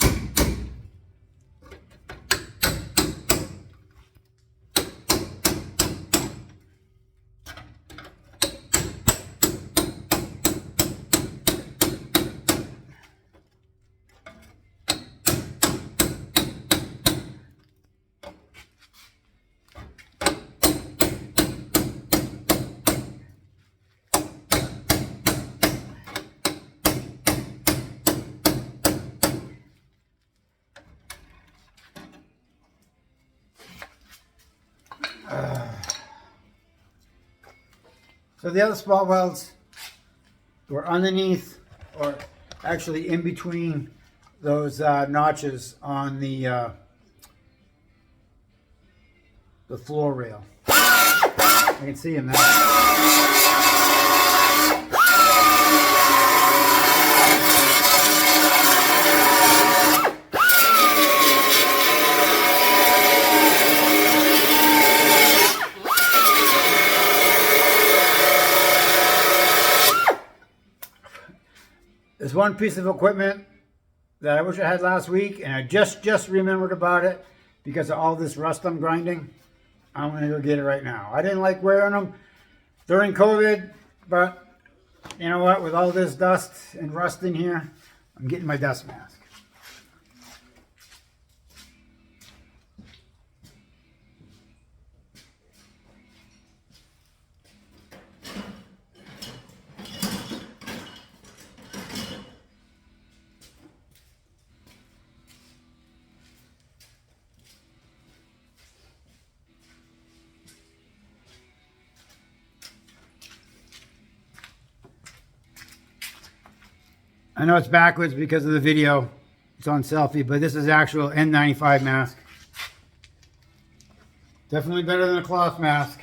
So the other spot welds were underneath, or actually in between those notches on the floor rail. I can see them now. There's one piece of equipment that I wish I had last week, and I just remembered about it because of all this rust I'm grinding. I'm going to go get it right now. I didn't like wearing them during COVID, but you know what? With all this dust and rust in here, I'm getting my dust mask. I know it's backwards because of the video. It's on selfie, but this is actual N95 mask. Definitely better than a cloth mask.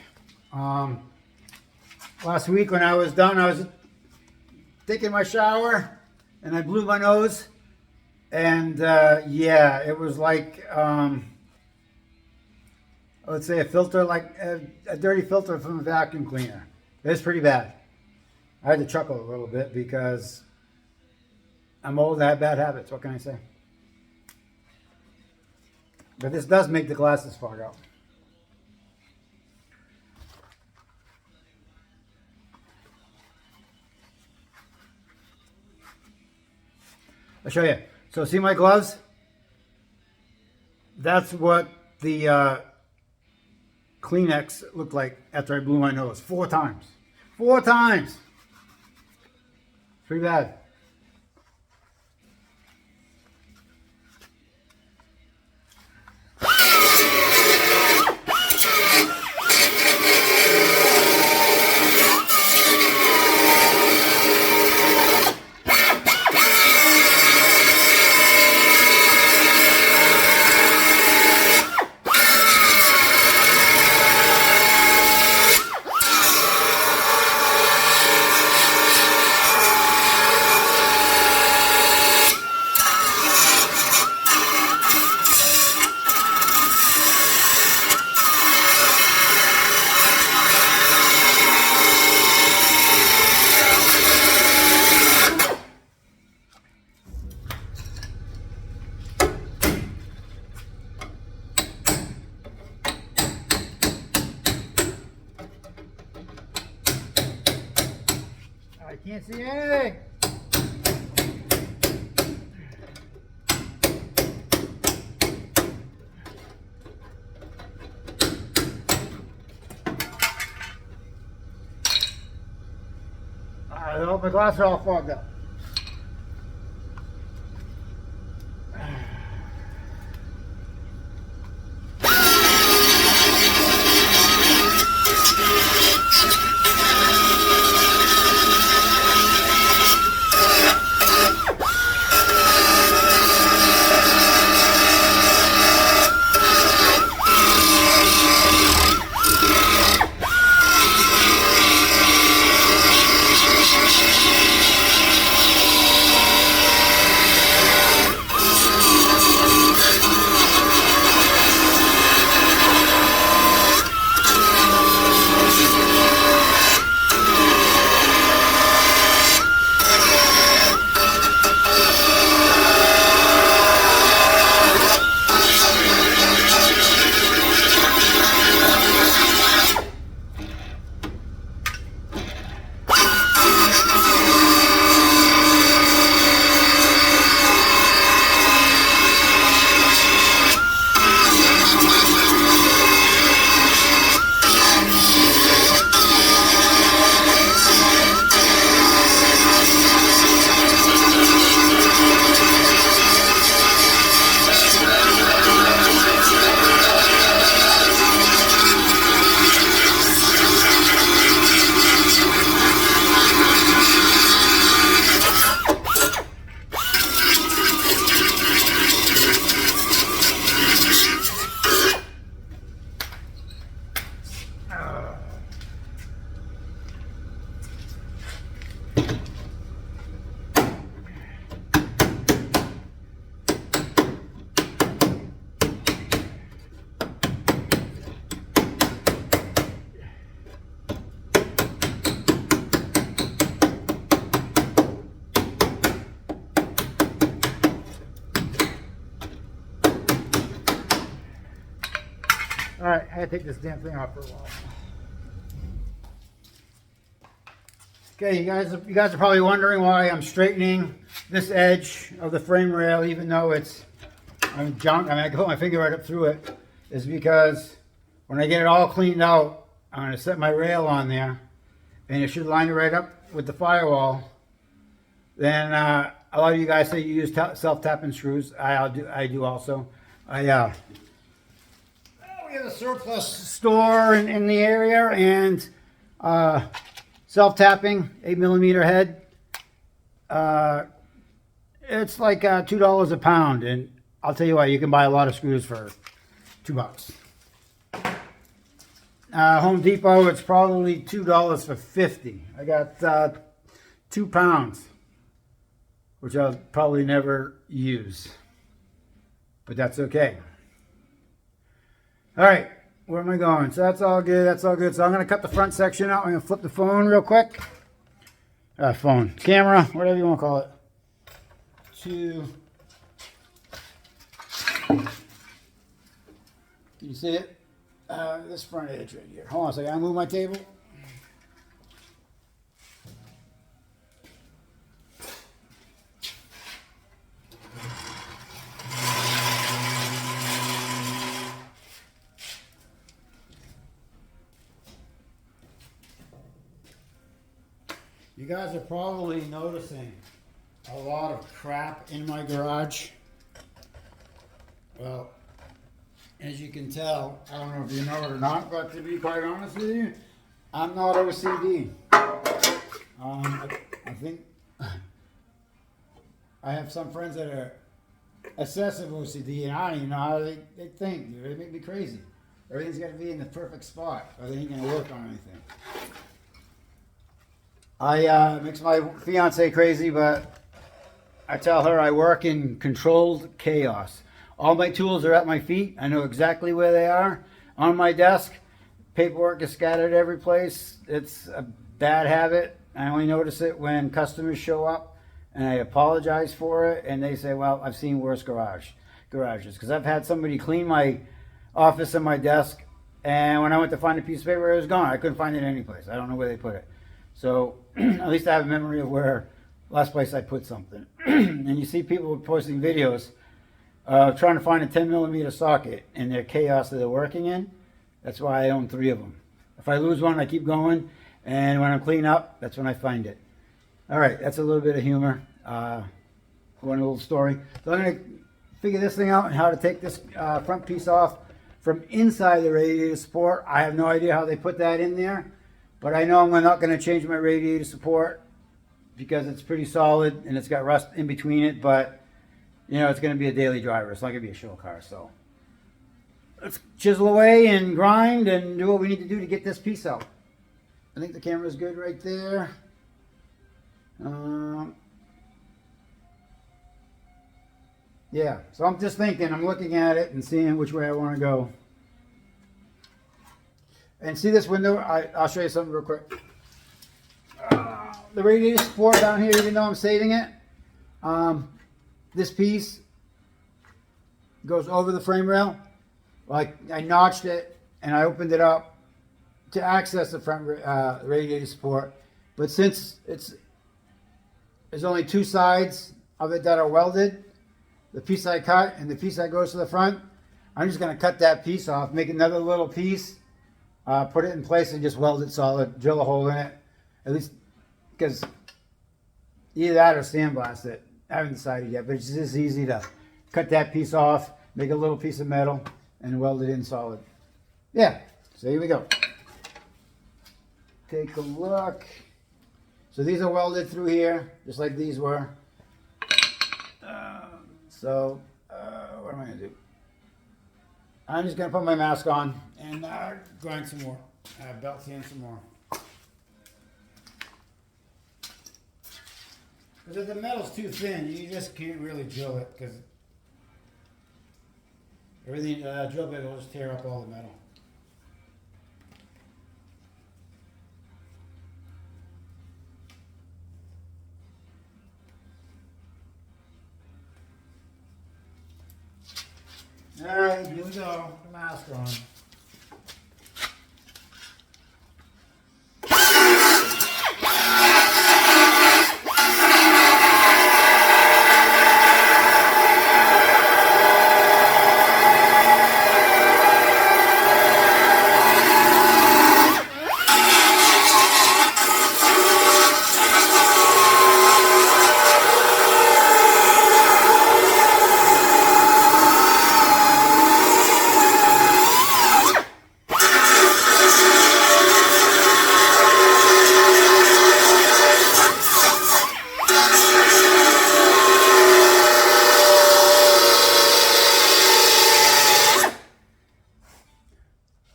Last week when I was done, I was taking my shower and I blew my nose. And yeah, it was like, I would say a filter, like a dirty filter from a vacuum cleaner. It's pretty bad. I had to chuckle a little bit because I'm old, I have bad habits, what can I say? But this does make the glasses fog out. I'll show you. So see my gloves? That's what the Kleenex looked like after I blew my nose 4 times. 4 times! Pretty bad. I can't see anything. My glasses are all fogged up. Alright, I had to take this damn thing off for a while. Okay, you guys are probably wondering why I'm straightening this edge of the frame rail, even though it's junk. I mean, I can put my finger right up through it. Is because when I get it all cleaned out, I'm going to set my rail on there, and it should line it right up with the firewall. Then a lot of you guys say you use self-tapping screws. I do also. We have a surplus store in the area, and self-tapping 8mm head. It's like $2 a pound, and I'll tell you what, you can buy a lot of screws for $2. Home Depot, it's probably $2 for 50. I got 2 pounds, which I'll probably never use, but that's okay. All right, where am I going? So that's all good, that's all good. So I'm going to cut the front section out. I'm going to flip the phone real quick. Camera, whatever you want to call it. Can you see it? This front edge right here. Hold on a second, I'll move my table. You guys are probably noticing a lot of crap in my garage. Well, as you can tell, I don't know if you know it or not, but to be quite honest with you, I'm not OCD. I think I have some friends that are excessive OCD, and I don't even know how they think. They make me crazy. Everything's got to be in the perfect spot, or they ain't going to work on anything. Makes my fiance crazy, but I tell her I work in controlled chaos. All my tools are at my feet. I know exactly where they are. On my desk, paperwork is scattered every place. It's a bad habit. I only notice it when customers show up, and I apologize for it, and they say, well, I've seen worse garages. Because I've had somebody clean my office and my desk, and when I went to find a piece of paper, it was gone. I couldn't find it anyplace. I don't know where they put it. So at least I have a memory of where last place I put something. And you see people posting videos trying to find a 10mm socket in their chaos that they're working in. That's why I own 3 of them. If I lose one, I keep going, and when I'm cleaning up, that's when I find it. All right, that's a little bit of humor. One little story. So I'm going to figure this thing out and how to take this front piece off from inside the radiator support. I have no idea how they put that in there, but I know I'm not going to change my radiator support because it's pretty solid and it's got rust in between it, but you know, it's going to be a daily driver. It's not going to be a show car. So let's chisel away and grind and do what we need to do to get this piece out. I think the camera's good right there. Yeah, so I'm just thinking, I'm looking at it and seeing which way I want to go. And see this window? I'll show you something real quick. The radiator support down here, even though I'm saving it, this piece goes over the frame rail. Like I notched it and I opened it up to access the front radiator support. But since there's only 2 sides of it that are welded, the piece I cut and the piece that goes to the front, I'm just going to cut that piece off, make another little piece, put it in place and just weld it solid, drill a hole in it, at least because either that or sandblast it. I haven't decided yet, but it's just easy to cut that piece off, make a little piece of metal, and weld it in solid. Yeah, so here we go. Take a look. So these are welded through here, just like these were. What am I going to do? I'm just going to put my mask on and grind some more, belt sand some more. Because if the metal's too thin, you just can't really drill it because everything, drill bit will just tear up all the metal. All right, here we go. The mask on.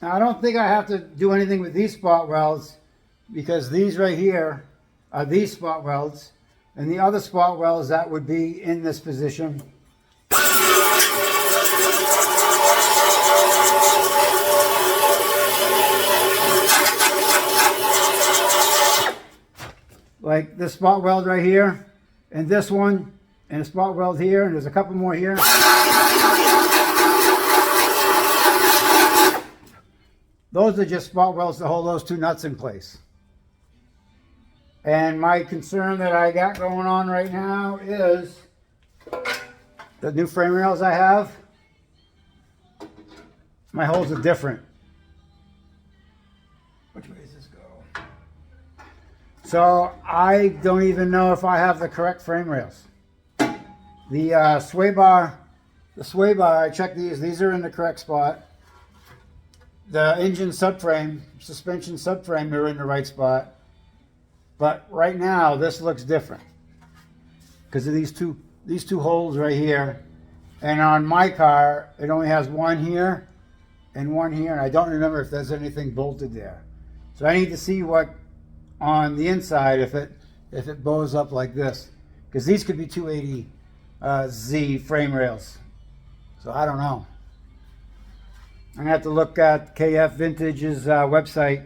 Now, I don't think I have to do anything with these spot welds because these right here are these spot welds, and the other spot welds that would be in this position. Like this spot weld right here, and this one, and a spot weld here, and there's a couple more here. Those are just spot welds to hold those 2 nuts in place. And my concern that I got going on right now is the new frame rails I have. My holes are different. Which way does this go? So I don't even know if I have the correct frame rails. The sway bar, I checked these are in the correct spot. The engine subframe, suspension subframe are in the right spot. But right now, this looks different because of these two holes right here. And on my car, it only has one here and one here. And I don't remember if there's anything bolted there. So I need to see what on the inside, if it bows up like this. Because these could be 280 Z frame rails. So I don't know. I'm going to have to look at KF Vintage's website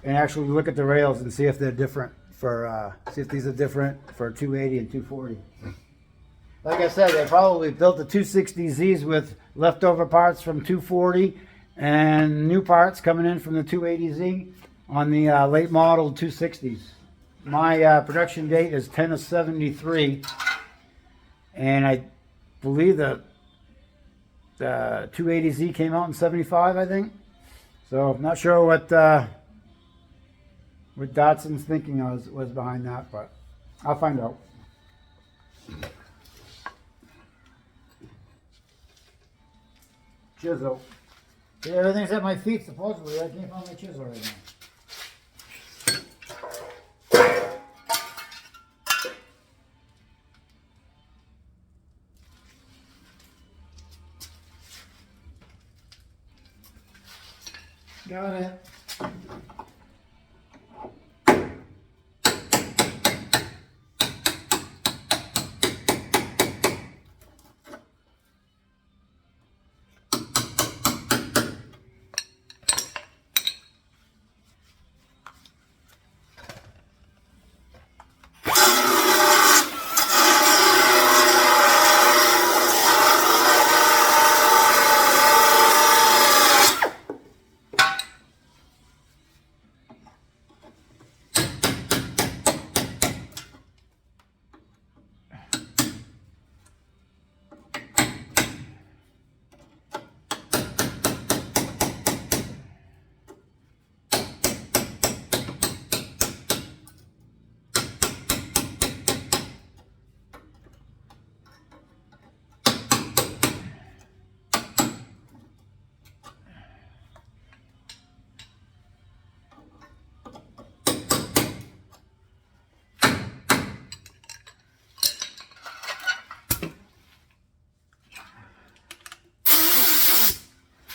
and actually look at the rails and see if they're different see if these are different for 280 and 240. Like I said, they probably built the 260Zs with leftover parts from 240 and new parts coming in from the 280Z on the late model 260s. My production date is 10 of 73, and I believe the 280Z came out in 75, I think. So I'm not sure what Datsun's thinking was behind that, but I'll find out. Chisel. Yeah, everything's at my feet supposedly. I can't find my chisel right now. Got it.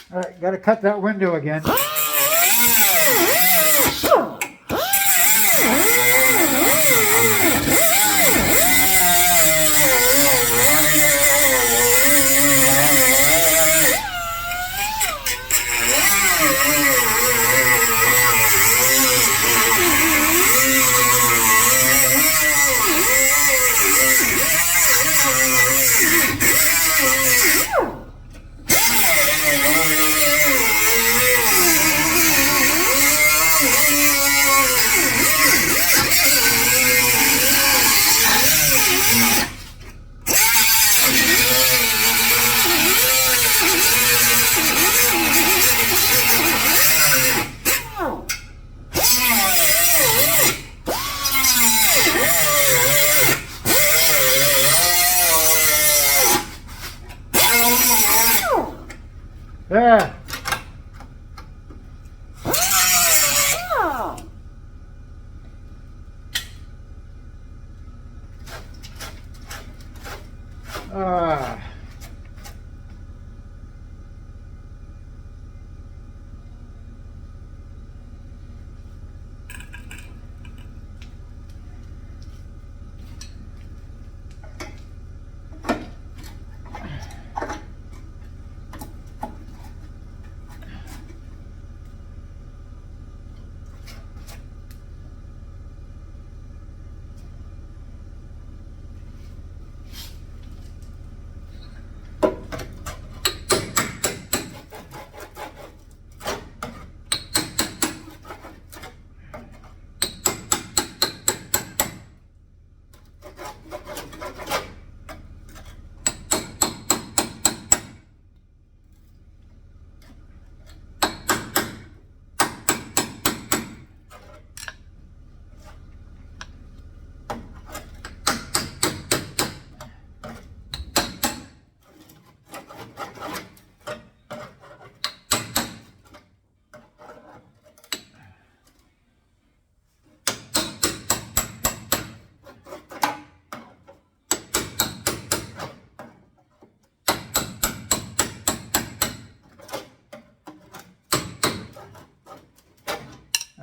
All right, got to cut that window again. There.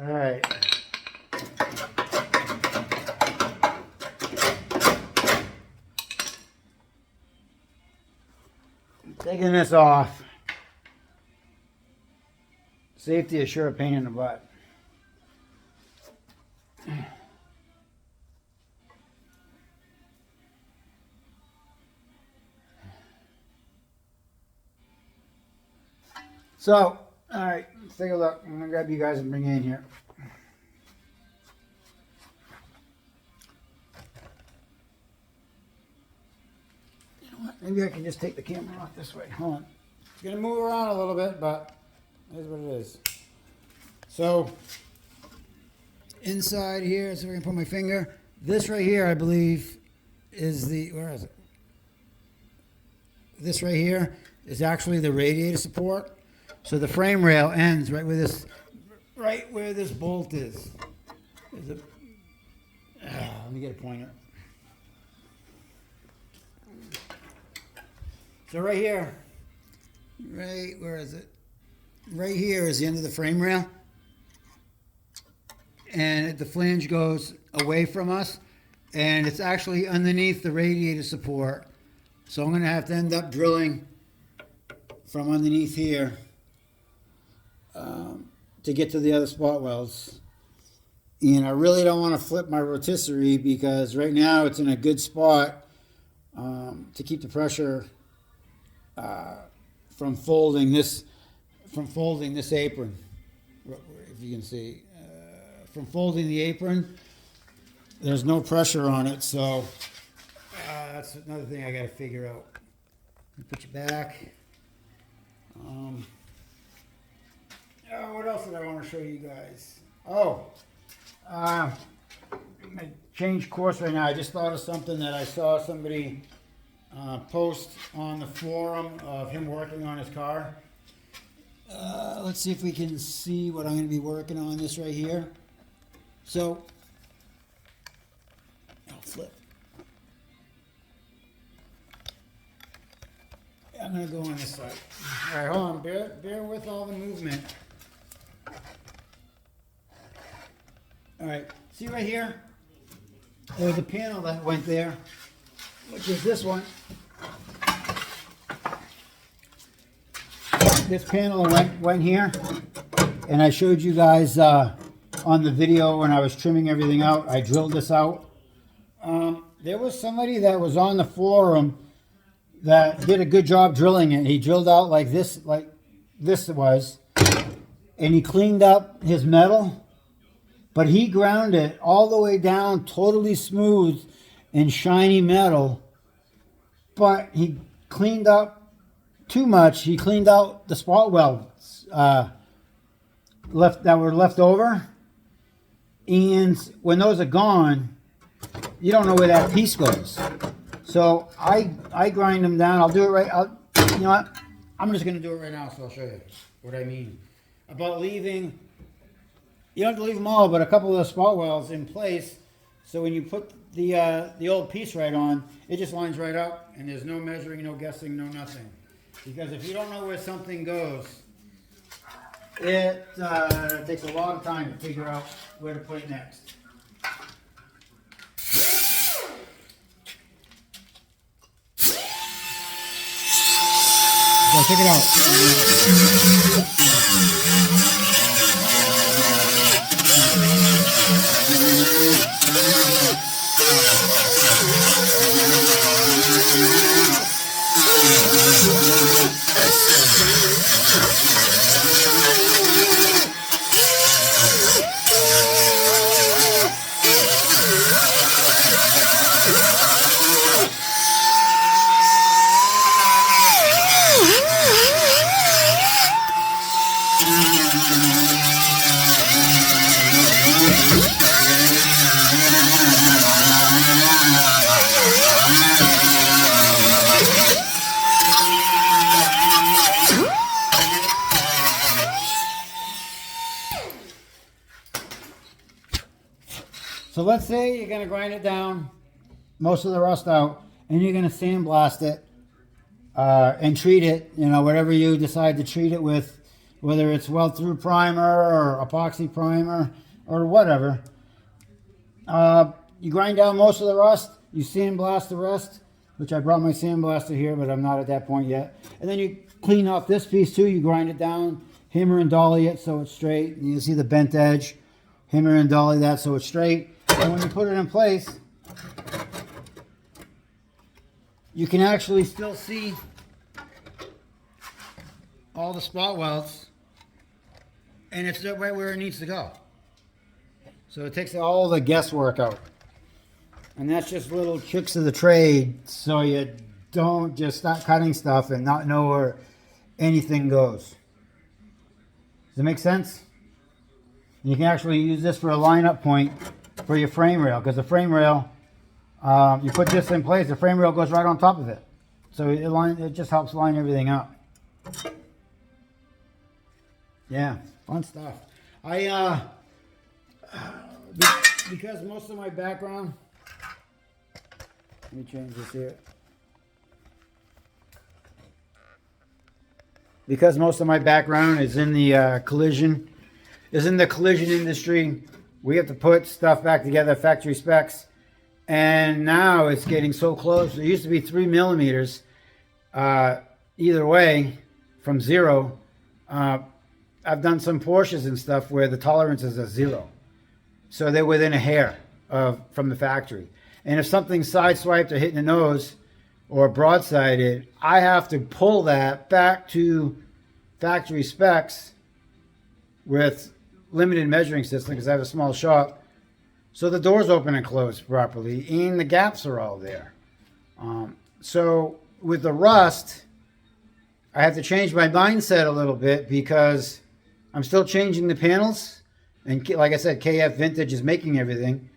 All right. Taking this off. Safety is sure a pain in the butt. So, all right, let's take a look. I'm gonna grab you guys and bring you in here. Maybe I can just take the camera off this way. Hold on. It's gonna move around a little bit, but that's what it is. So inside here, so I can put my finger. This right here, I believe, is the, where is it? This right here is actually the radiator support. So the frame rail ends right where this bolt is. Let me get a pointer. So right here, where is it? Right here is the end of the frame rail. And the flange goes away from us. And it's actually underneath the radiator support. So I'm going to have to end up drilling from underneath here to get to the other spot welds. And I really don't want to flip my rotisserie because right now it's in a good spot to keep the pressure from folding this apron. If you can see, from folding the apron, there's no pressure on it. So that's another thing I got to figure out. Put you back. What else did I want to show you guys? I changed course right now. I just thought of something that I saw somebody post on the forum of him working on his car. Let's see if we can see what I'm going to be working on this right here. So, I'll flip. I'm going to go on this side. All right, hold on. Bear with all the movement. All right, see right here? There's a panel that went there, which is this one. This panel went here, and I showed you guys on the video when I was trimming everything out. I drilled this out. There was somebody that was on the forum that did a good job drilling it. He drilled out like this was, and he cleaned up his metal. But he ground it all the way down, totally smooth and shiny metal. But he cleaned up too much. He cleaned out the spot welds that were left over. And when those are gone, you don't know where that piece goes. So I grind them down. I'll do it right. You know what? I'm just going to do it right now, so I'll show you what I mean about leaving. You don't have to leave them all, but a couple of the spot welds in place. So when you put the old piece right on, it just lines right up, and there's no measuring, no guessing, no nothing. Because if you don't know where something goes, it takes a long time to figure out where to put it next. So check it out. So let's say you're going to grind it down, most of the rust out, and you're going to sandblast it and treat it, you know, whatever you decide to treat it with, whether it's weld-through primer or epoxy primer or whatever. You grind down most of the rust, you sandblast the rest, which I brought my sandblaster here, but I'm not at that point yet. And then you clean off this piece too, you grind it down, hammer and dolly it so it's straight. And you see the bent edge, hammer and dolly that so it's straight. And when you put it in place, you can actually still see all the spot welds, and it's right where it needs to go. So it takes all the guesswork out. And that's just little tricks of the trade so you don't just start cutting stuff and not know where anything goes. Does it make sense? You can actually use this for a line-up point for your frame rail, because the frame rail, you put this in place, the frame rail goes right on top of it. So it just helps line everything up. Yeah, fun stuff. Because most of my background, let me change this here. Because most of my background is in the collision industry, we have to put stuff back together, factory specs, and now it's getting so close. It used to be 3 millimeters either way from 0. I've done some Porsches and stuff where the tolerance is a 0, so they're within a hair from the factory. And if something's sideswiped or hitting the nose or broadsided, I have to pull that back to factory specs with limited measuring system, because I have a small shop, so the doors open and close properly and the gaps are all there. So with the rust, I have to change my mindset a little bit, because I'm still changing the panels, and like I said, KF Vintage is making everything.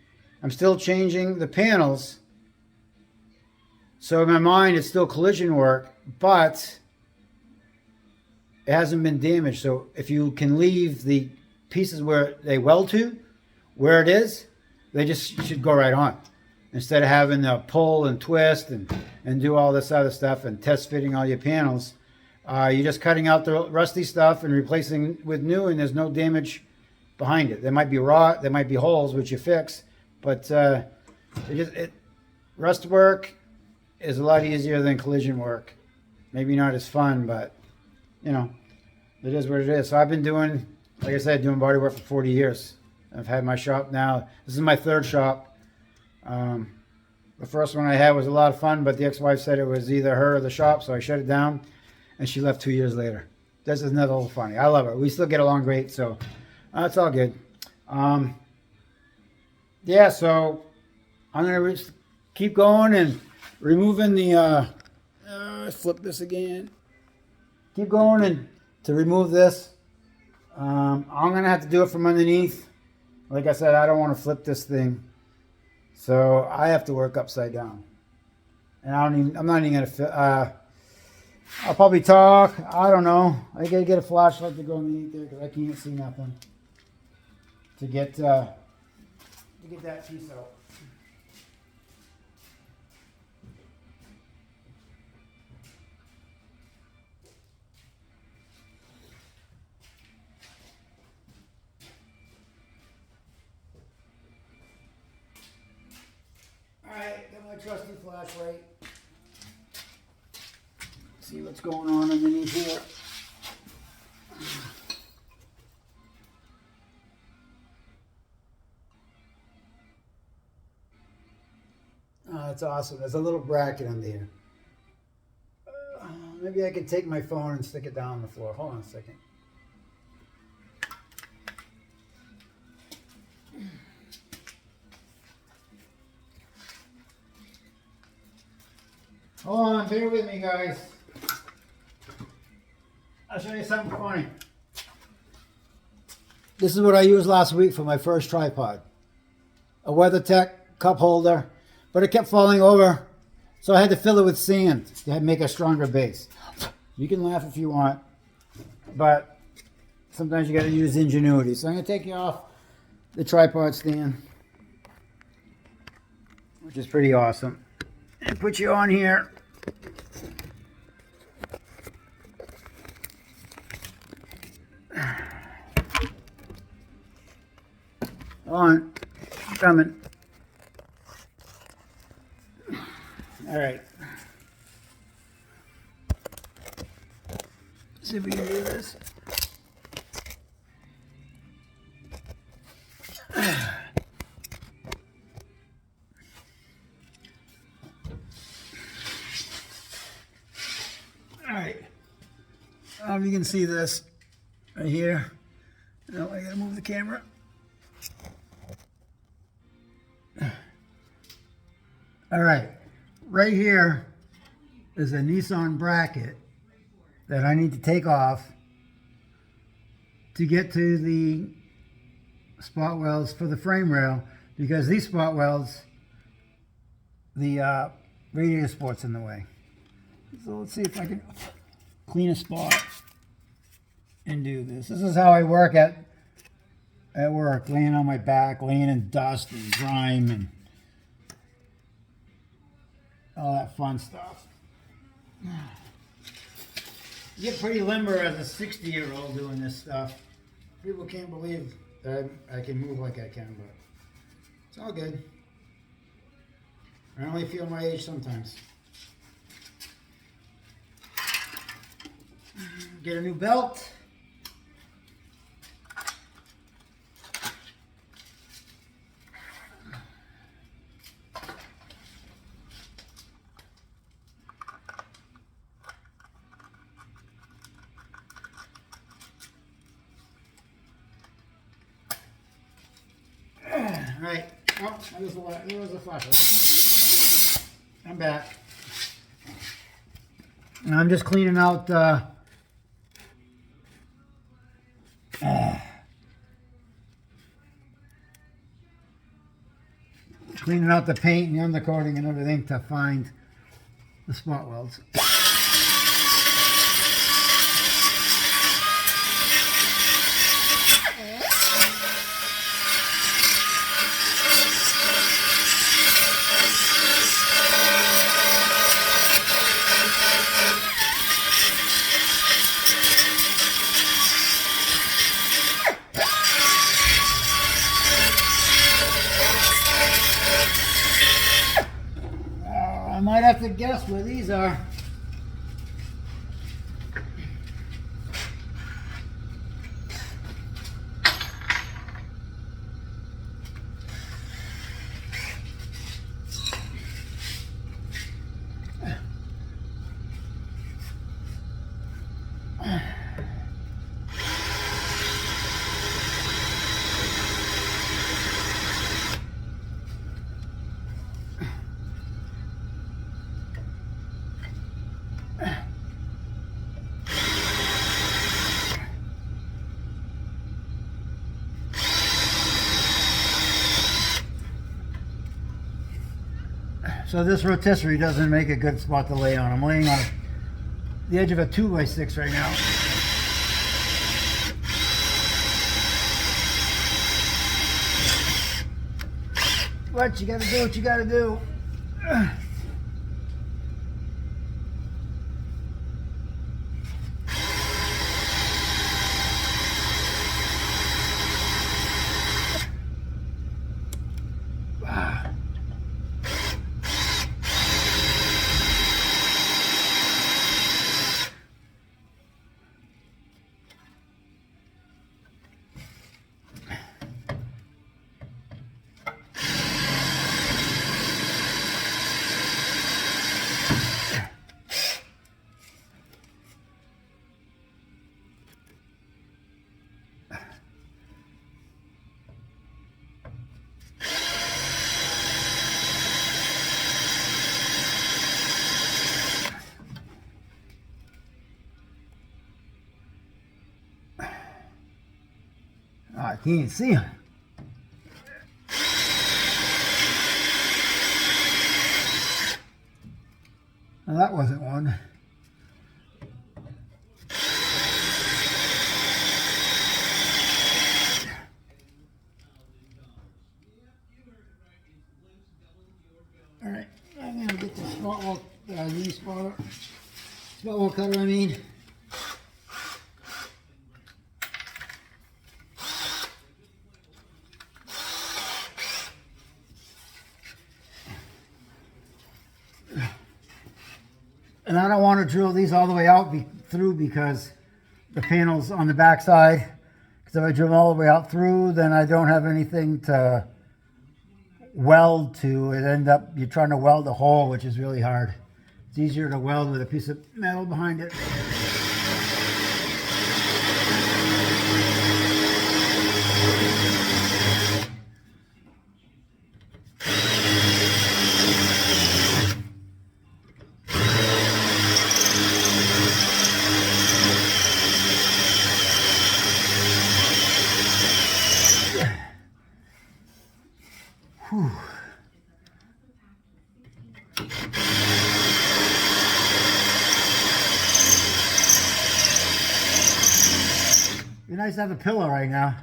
I'm still changing the panels, so in my mind it's still collision work, but it hasn't been damaged. So if you can leave the pieces where they weld to, where it is, they just should go right on, instead of having to pull and twist and do all this other stuff and test fitting all your panels. You're just cutting out the rusty stuff and replacing with new, and there's no damage behind it. There might be rot, there might be holes, which you fix, but rust work is a lot easier than collision work. Maybe not as fun, but you know, it is what it is. So I've been doing, like I said, doing body work for 40 years. I've had my shop now. This is my 3rd shop. The first one I had was a lot of fun, but the ex-wife said it was either her or the shop, so I shut it down, and she left 2 years later. This is another little funny. I love her. We still get along great, so it's all good. Yeah, so I'm going to keep going and removing the, flip this again. Keep going and to remove this. I'm going to have to do it from underneath. Like I said, I don't want to flip this thing, so I have to work upside down. And I'm not even going to, I'll probably talk. I don't know. I got to get a flashlight to go underneath there, because I can't see nothing to get that piece out. Alright, got my trusty flashlight. See what's going on underneath here. Oh, that's awesome. There's a little bracket under here. Maybe I can take my phone and stick it down on the floor. Hold on a second. Hold on, bear with me, guys. I'll show you something funny. This is what I used last week for my first tripod. A WeatherTech cup holder, but it kept falling over, so I had to fill it with sand to make a stronger base. You can laugh if you want, but sometimes you got to use ingenuity. So I'm going to take you off the tripod stand, which is pretty awesome, and put you on here. On, coming. All right. See if we can do this. All right. You can see this right here. No, I gotta move the camera. All right, right here is a Nissan bracket that I need to take off to get to the spot welds for the frame rail, because these spot welds, the radiator support's in the way. So let's see if I can clean a spot and do this. This is how I work at work, laying on my back, laying in dust and grime and all that fun stuff. You get pretty limber as a 60-year-old doing this stuff. People can't believe that I can move like I can, but it's all good. I only feel my age sometimes. Get a new belt. Right. Oh, there was a flashlight. I'm back. And I'm just cleaning out cleaning out the paint and the undercoating and everything to find the spot welds. I might have to guess where these are. So this rotisserie doesn't make a good spot to lay on. I'm laying on the edge of a 2x6 right now. What you gotta do, what you gotta do. Oh, I can't see him. Well, that wasn't one. All right, I'm gonna get the spot weld, mini spot weld cutter. I mean. And I don't want to drill these all the way out through because the panel's on the back side. Because if I drill all the way out through, then I don't have anything to weld to. It end up, you're trying to weld a hole, which is really hard. It's easier to weld with a piece of metal behind it. be nice to have a pillow right now.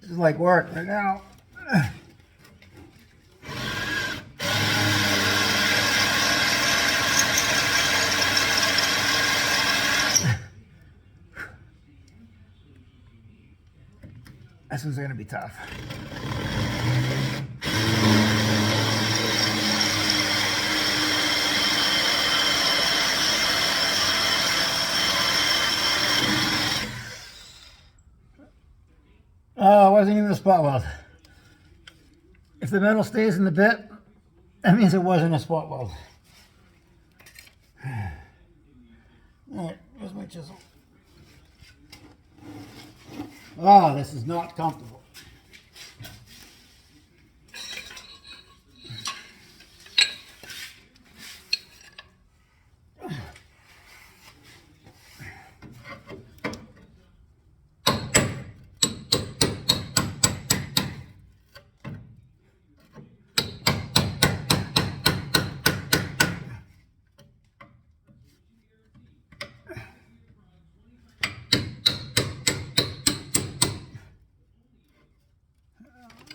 This is like work right now. This one's gonna be tough. Oh, it wasn't even a spot weld. If the metal stays in the bit, that means it wasn't a spot weld. Alright, here's my chisel. Oh, this is not comfortable.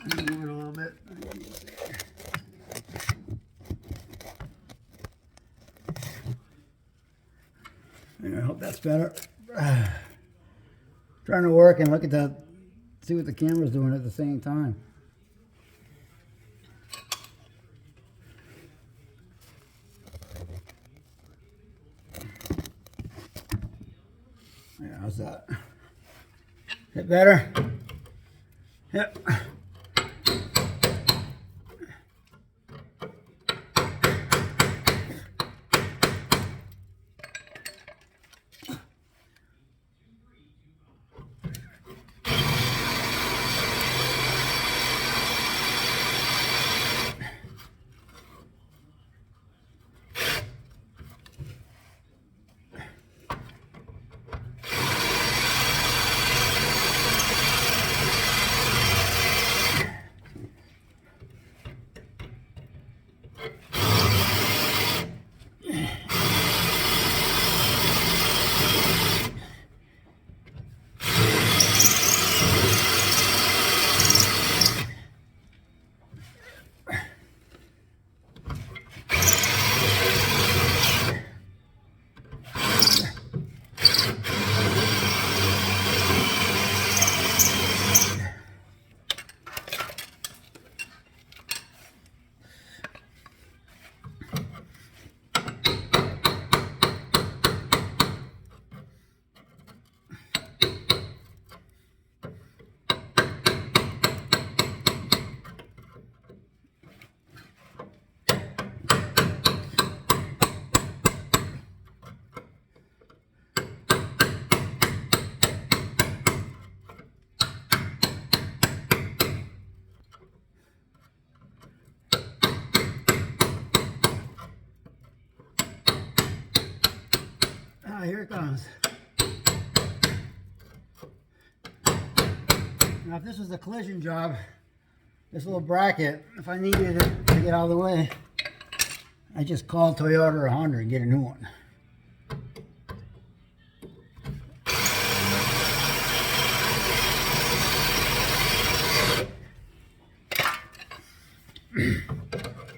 Move it a little bit. I hope that's better. Trying to work and look at the, see what the camera's doing at the same time. Yeah, how's that? Hit better? Yep. Here it comes. Now if this was a collision job, this little bracket, if I needed it to get out of the way, I just call Toyota or Honda and get a new one.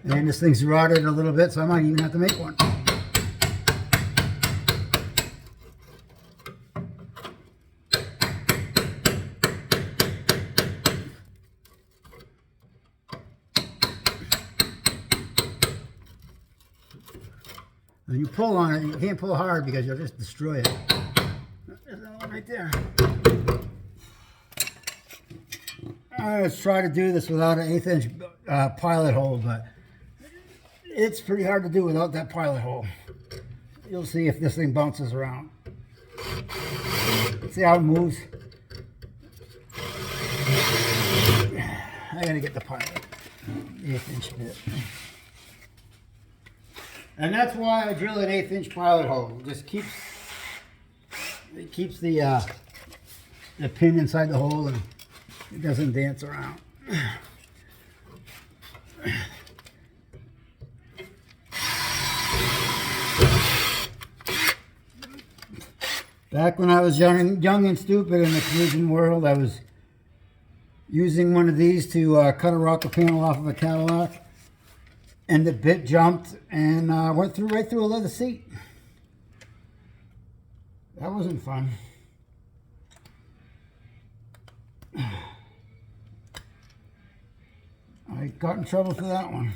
And this thing's rotted a little bit, so I might even have to make one. When you pull on it, you can't pull hard because you'll just destroy it. There's that one right there. Let's try to do this without an 1/8 inch pilot hole, but it's pretty hard to do without that pilot hole. You'll see if this thing bounces around. See how it moves? I gotta get the pilot. 1/8" bit. And that's why I drill an 1/8" pilot hole. It just keeps the pin inside the hole and it doesn't dance around. Back when I was young and stupid in the collision world, I was using one of these to cut a rocker panel off of a Cadillac, and the bit jumped and went right through a leather seat. That wasn't fun. I got in trouble for that one.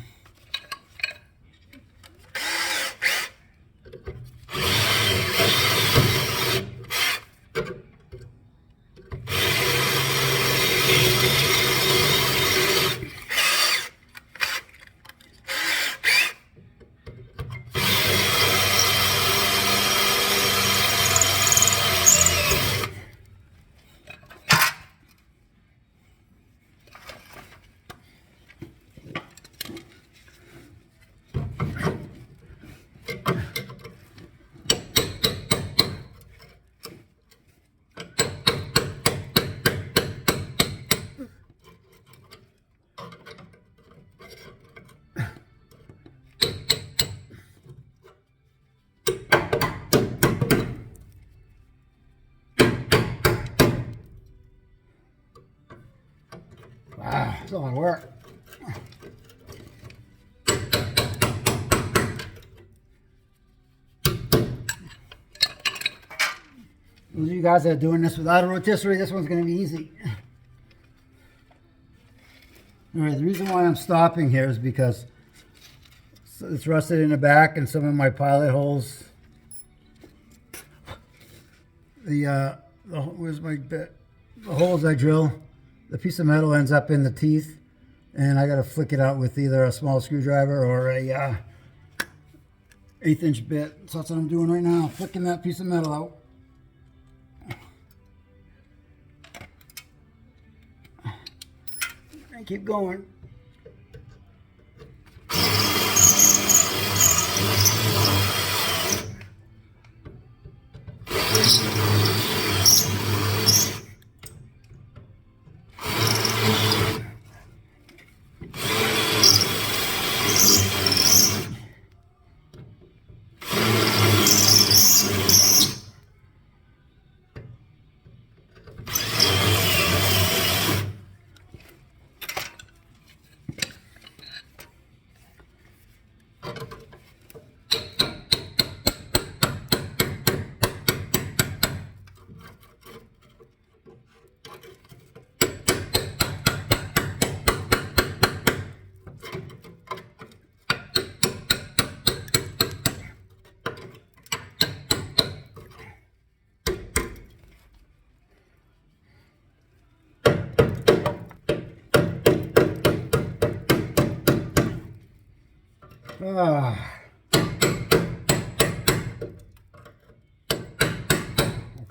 Wow, it's a lot of work. Those of you guys that are doing this without a rotisserie, this one's going to be easy. Alright, the reason why I'm stopping here is because it's rusted in the back and some of my pilot holes. Where's my bit? The holes I drill, the piece of metal ends up in the teeth, and I got to flick it out with either a small screwdriver or a 1/8" bit. So that's what I'm doing right now, flicking that piece of metal out. And keep going.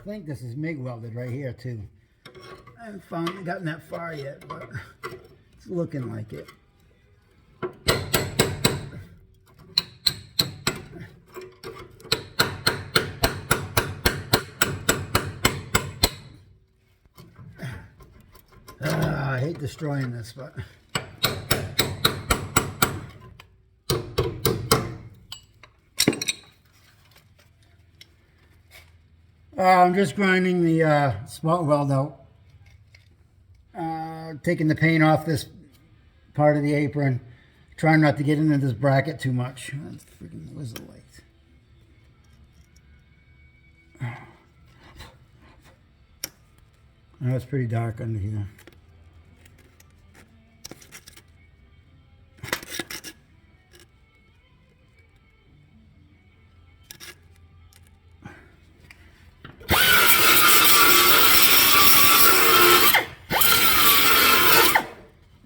I think this is MIG welded right here too. I haven't gotten that far yet, but it's looking like it. I hate destroying this, but I'm just grinding the spot weld out, taking the paint off this part of the apron, trying not to get into this bracket too much. That's freaking, where's the light? Oh, it's pretty dark under here.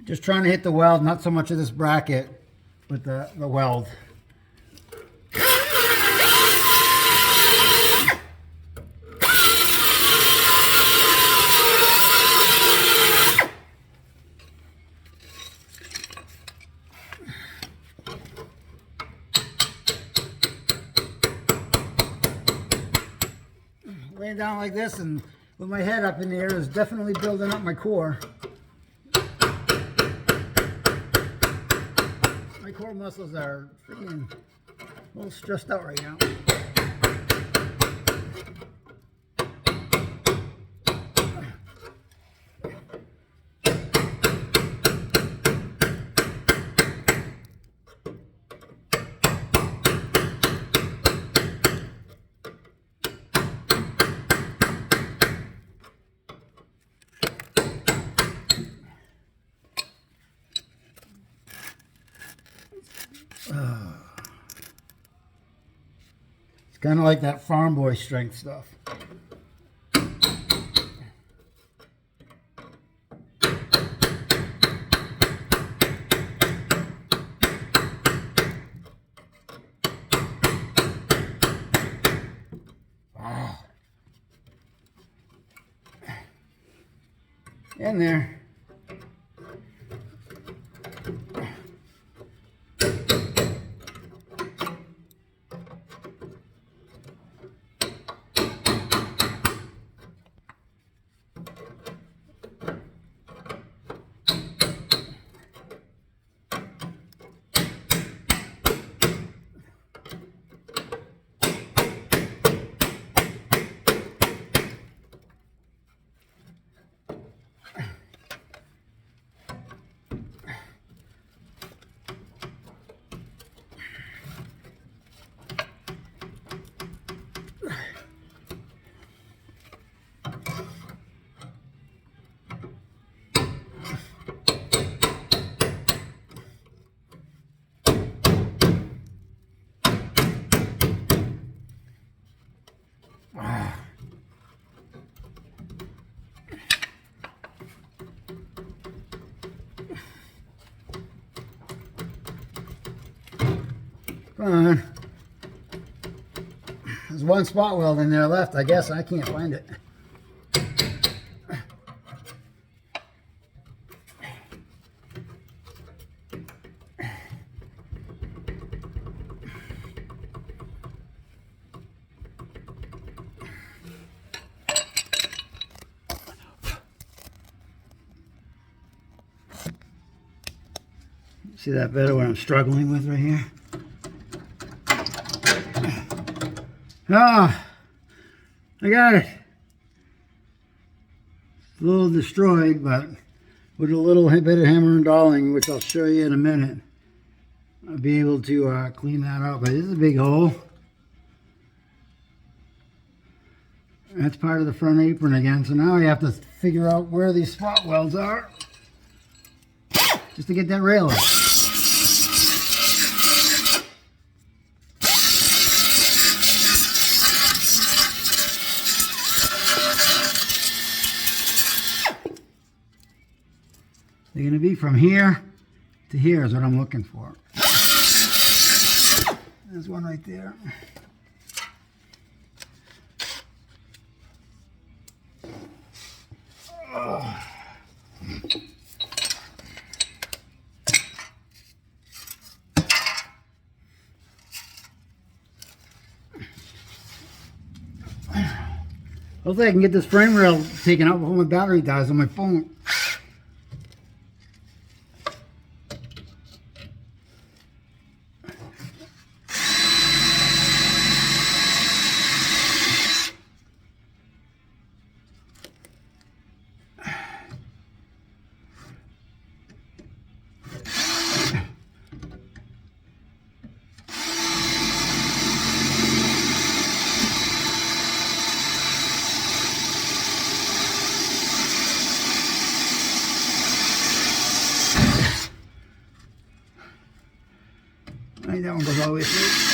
Just trying to hit the weld, not so much of this bracket, but the weld. laying down like this and with my head up in the air is definitely building up my core. My core muscles are freaking a little stressed out right now. It's kind of like that farm boy strength stuff. Wow. In there. Come on. There's one spot weld in there left, I guess. I can't find it. See that better what I'm struggling with right here? Ah, I got it. It's a little destroyed, but with a little bit of hammer and dolling, which I'll show you in a minute, I'll be able to clean that up. But this is a big hole. That's part of the front apron again. So now I have to figure out where these spot welds are just to get that rail up. They're going to be from here to here is what I'm looking for. There's one right there. Oh. Hopefully I can get this frame rail taken out before my battery dies on my phone. I think that one goes all the way through.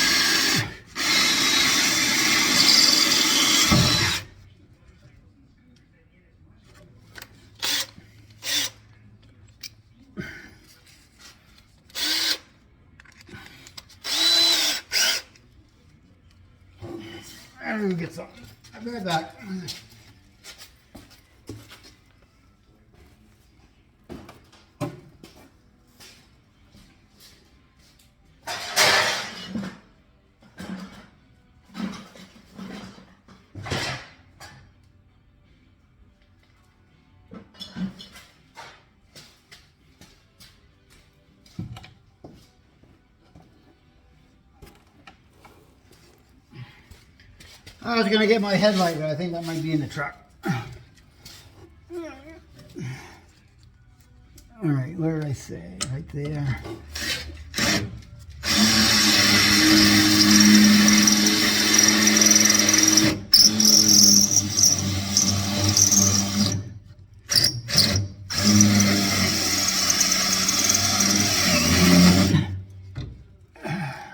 I'm gonna get something. I'll be right back. I was gonna get my headlight, but I think that might be in the truck. All right, where did I say? Right there.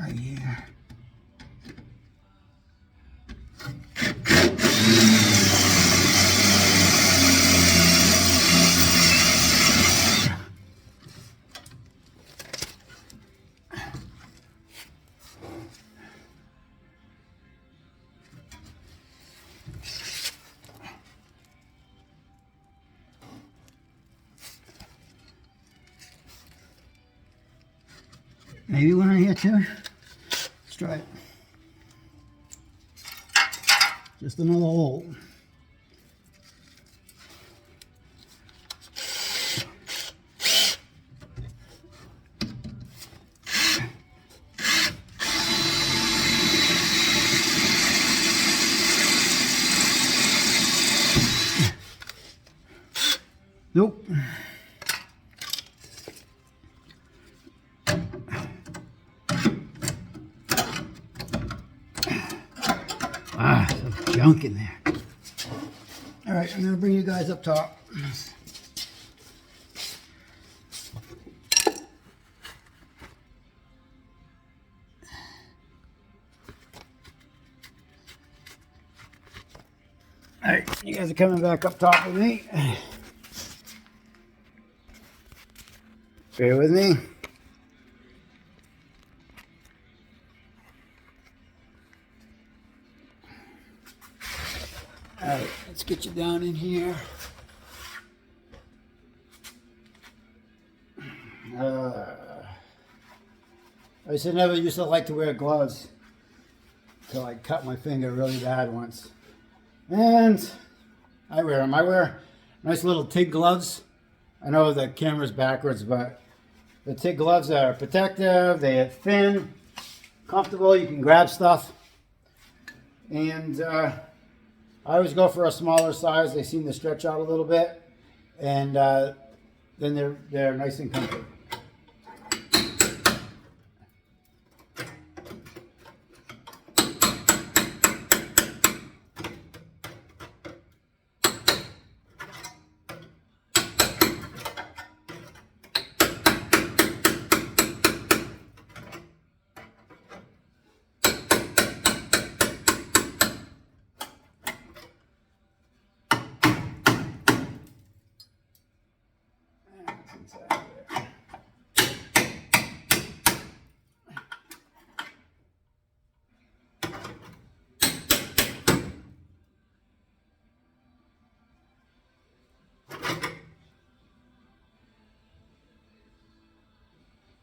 Right here. Maybe one in here too. Let's try it. Just another hole. Nope. Ah, some junk in there. All right, I'm gonna bring you guys up top. All right, you guys are coming back up top with me. Bear with me. All right, let's get you down in here. I said never used to like to wear gloves until I cut my finger really bad once. And I wear them. I wear nice little TIG gloves. I know the camera's backwards, but the TIG gloves are protective, they're thin, comfortable, you can grab stuff. And I always go for a smaller size. They seem to stretch out a little bit. And then they're nice and comfortable.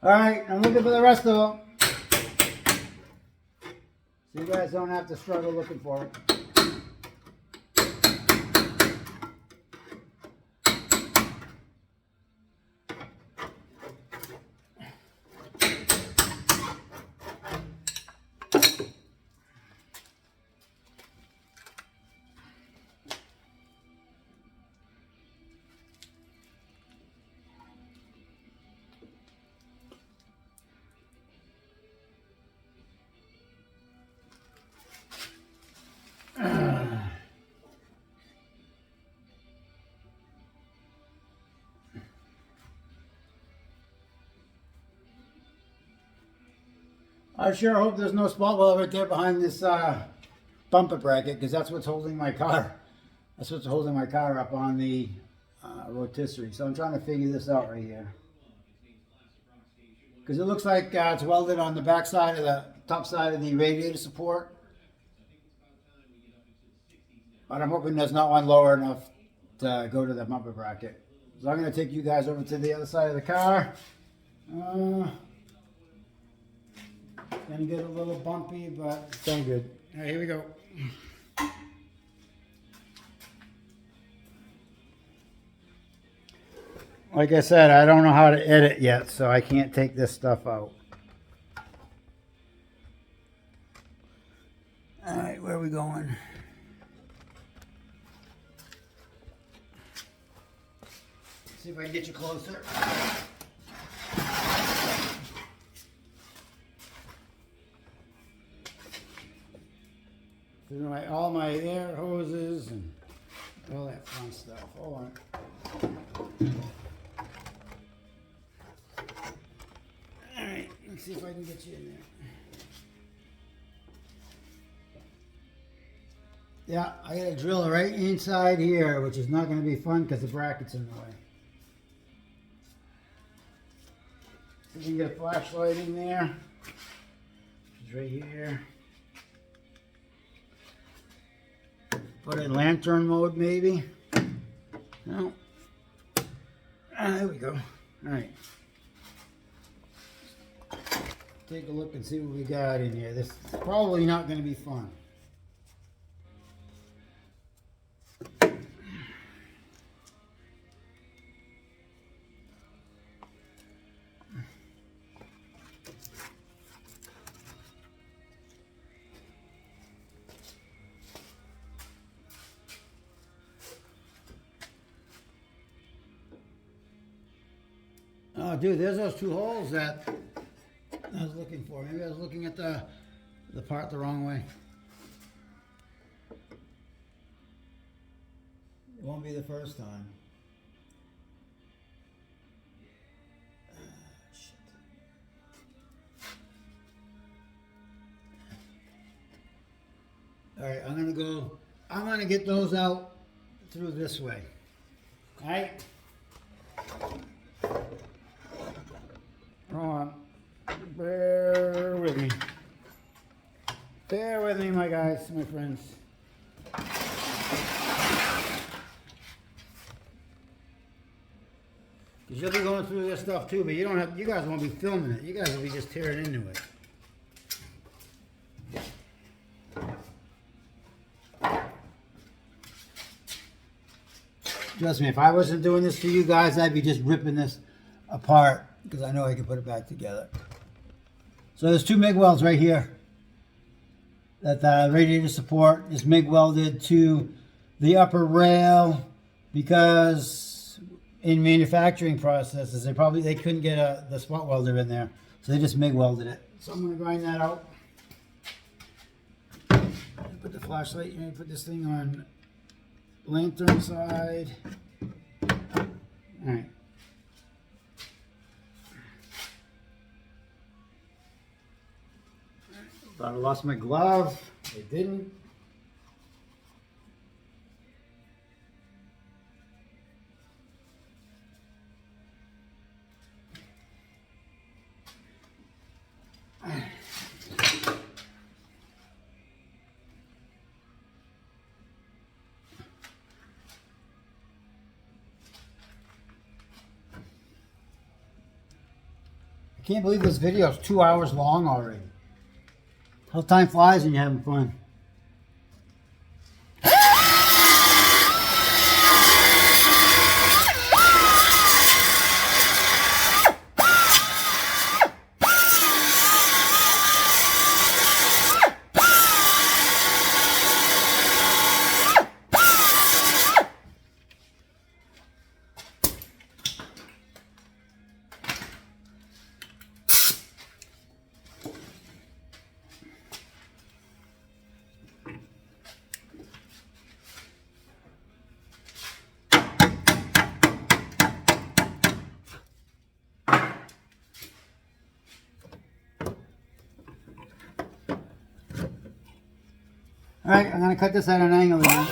All right, I'm looking for the rest of them. So you guys don't have to struggle looking for it. I sure hope there's no spot weld right there behind this bumper bracket, because that's what's holding my car. That's what's holding my car up on the rotisserie. So I'm trying to figure this out right here. Because it looks like it's welded on the back side of the top side of the radiator support. But I'm hoping there's not one lower enough to go to the bumper bracket. So I'm going to take you guys over to the other side of the car. Gonna get a little bumpy, but it's all good. All right, here we go. Like I said, I don't know how to edit yet, so I can't take this stuff out. All right, where are we going? See if I can get you closer. All my air hoses and all that fun stuff. Hold on. All right, let's see if I can get you in there. Yeah, I got to drill right inside here, which is not going to be fun because the bracket's in the way. You can get a flashlight in there. It's right here. Put it in lantern mode, maybe. No. There we go. All right. Take a look and see what we got in here. This is probably not going to be fun. Oh, dude, there's those two holes that I was looking for. Maybe I was looking at the part the wrong way. It won't be the first time. Shit. All right, I'm gonna get those out through this way. All right. Hold on. Bear with me. Bear with me, my guys, my friends. Because you'll be going through this stuff too, but you guys won't be filming it. You guys will be just tearing into it. Trust me, if I wasn't doing this for you guys, I'd be just ripping this apart because I know I can put it back together. So there's two MIG welds right here that the radiator support is MIG welded to the upper rail because in manufacturing processes they couldn't get the spot welder in there, so they just MIG welded it. So I'm going to grind that out. Put the flashlight. You put this thing on lantern side. All right. Thought I lost my glove. I didn't. I can't believe this video is 2 hours long already. How time flies when you're having fun. All right, I'm going to cut this at an angle now.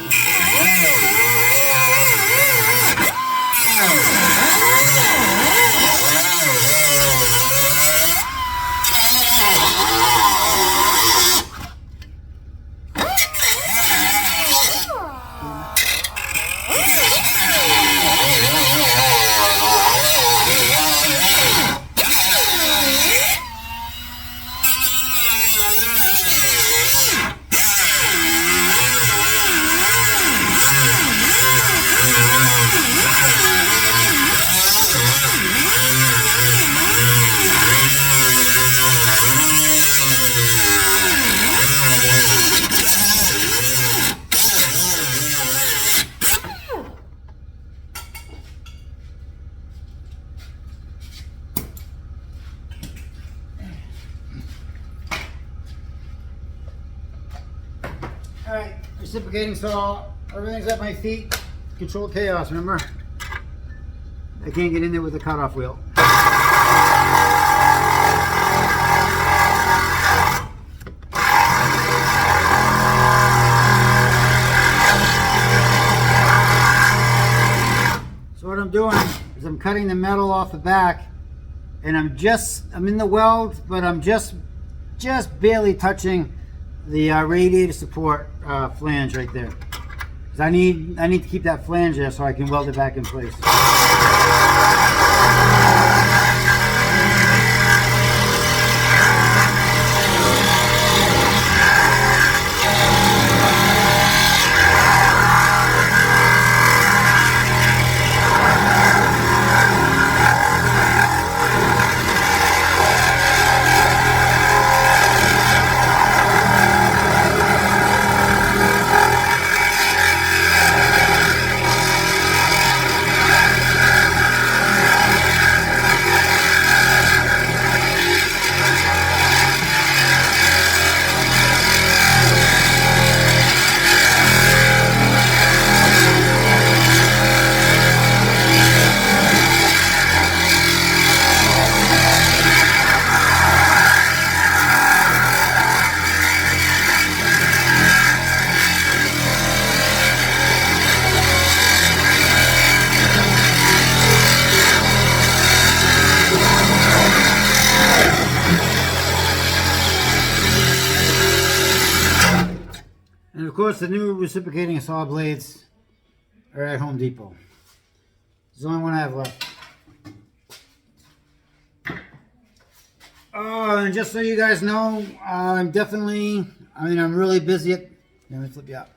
Alright, reciprocating saw. Everything's at my feet. Controlled chaos, remember? I can't get in there with the cutoff wheel. So what I'm doing is I'm cutting the metal off the back, and I'm in the weld, but I'm just barely touching the radiator support flange right there. 'Cause I need to keep that flange there so I can weld it back in place. And of course, the new reciprocating saw blades are at Home Depot. It's the only one I have left. Oh, and just so you guys know, I'm really busy at, let me flip you out.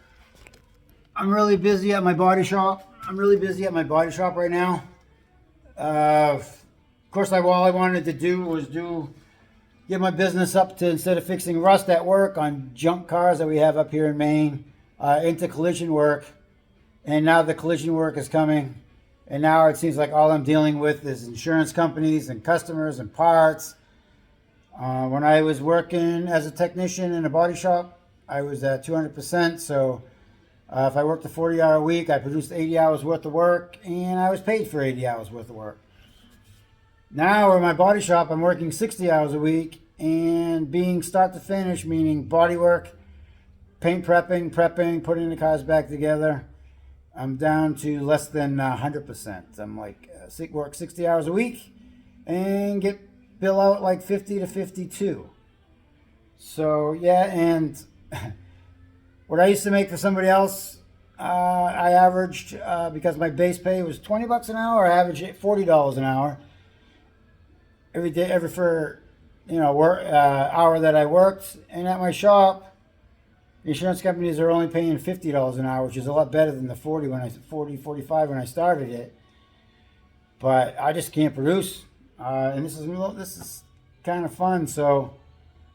I'm really busy at my body shop. Right now. Of course, all I wanted to do was get my business up to, instead of fixing rust at work on junk cars that we have up here in Maine, into collision work. And now the collision work is coming. And now it seems like all I'm dealing with is insurance companies and customers and parts. When I was working as a technician in a body shop, I was at 200%. So if I worked a 40-hour week, I produced 80 hours worth of work, and I was paid for 80 hours worth of work. Now in my body shop, I'm working 60 hours a week and being start to finish, meaning body work, paint prepping, putting the cars back together. I'm down to less than 100%. I'm like, work 60 hours a week and bill out like 50 to 52. So yeah, and what I used to make for somebody else, I averaged, because my base pay was 20 bucks an hour, I averaged $40 an hour. Every day, hour that I worked. And at my shop, the insurance companies are only paying $50 an hour, which is a lot better than the 45 when I started it. But I just can't produce. And this is kind of fun. So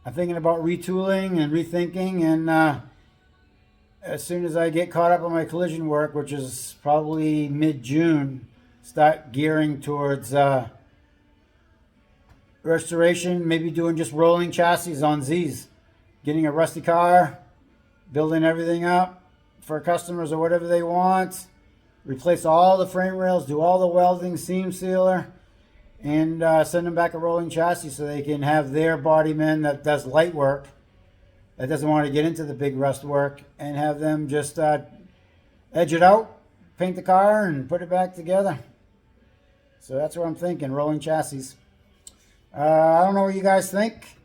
I'm thinking about retooling and rethinking. And as soon as I get caught up on my collision work, which is probably mid-June, start gearing towards restoration, maybe doing just rolling chassis on Z's, getting a rusty car, building everything up for customers or whatever they want, replace all the frame rails, do all the welding, seam sealer, and send them back a rolling chassis so they can have their bodyman that does light work, that doesn't want to get into the big rust work, and have them just edge it out, paint the car, and put it back together. So that's what I'm thinking, rolling chassis. I don't know what you guys think.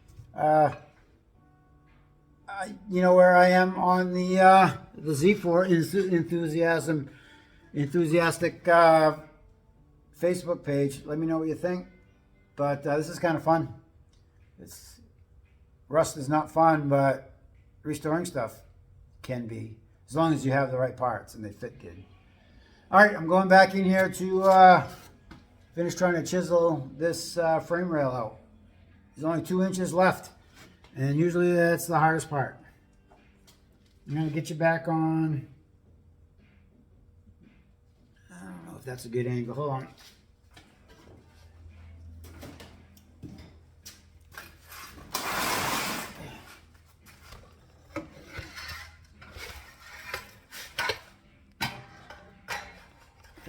You know where I am on the Z4 enthusiastic Facebook page. Let me know what you think. But this is kind of fun. Rust is not fun, but restoring stuff can be, as long as you have the right parts and they fit good. All right, I'm going back in here to finish trying to chisel this frame rail out. There's only 2 inches left, and usually that's the hardest part. I'm going to get you back on, I don't know if that's a good angle, hold on.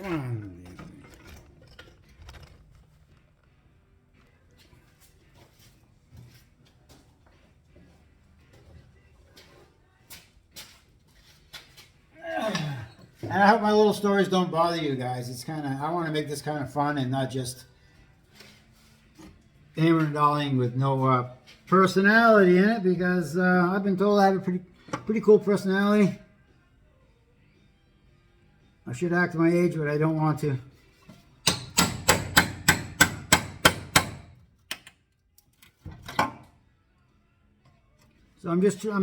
Come on. And I hope my little stories don't bother you guys. It's kind of, I want to make this kind of fun and not just hammering and dollying with no personality in it, because I've been told I have a pretty cool personality. I should act my age, but I don't want to. So I'm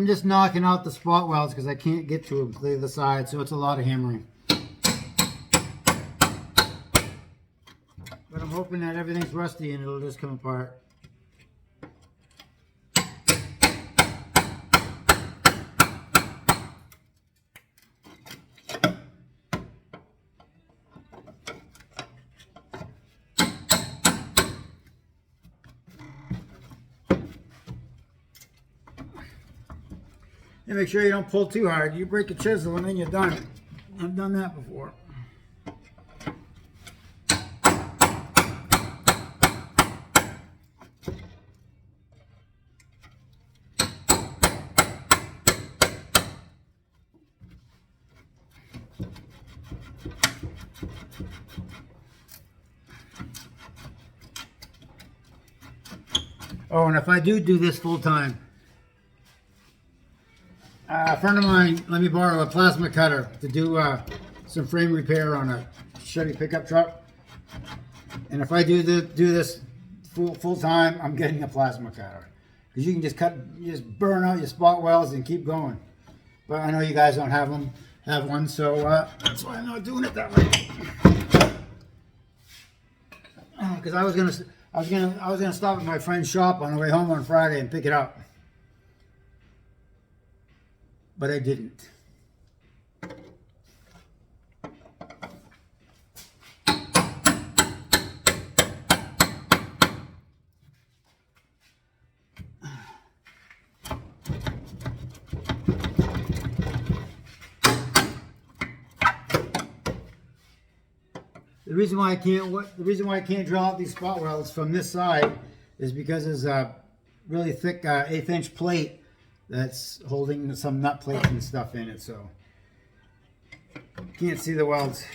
just knocking out the spot welds because I can't get to them to the other side, so it's a lot of hammering. But I'm hoping that everything's rusty and it'll just come apart. And make sure you don't pull too hard. You break a chisel and then you're done. I've done that before. Oh, and if I do this full time, a friend of mine let me borrow a plasma cutter to do some frame repair on a Chevy pickup truck. And if I do this full time, I'm getting a plasma cutter, because you can just burn out your spot welds and keep going. But I know you guys don't have one, so that's why I'm not doing it that way. Because I was gonna stop at my friend's shop on the way home on Friday and pick it up. But I didn't. The reason why I can't drill out these spot welds from this side is because there's a really thick 1/8 inch plate that's holding some nut plates and stuff in it, so can't see the welds.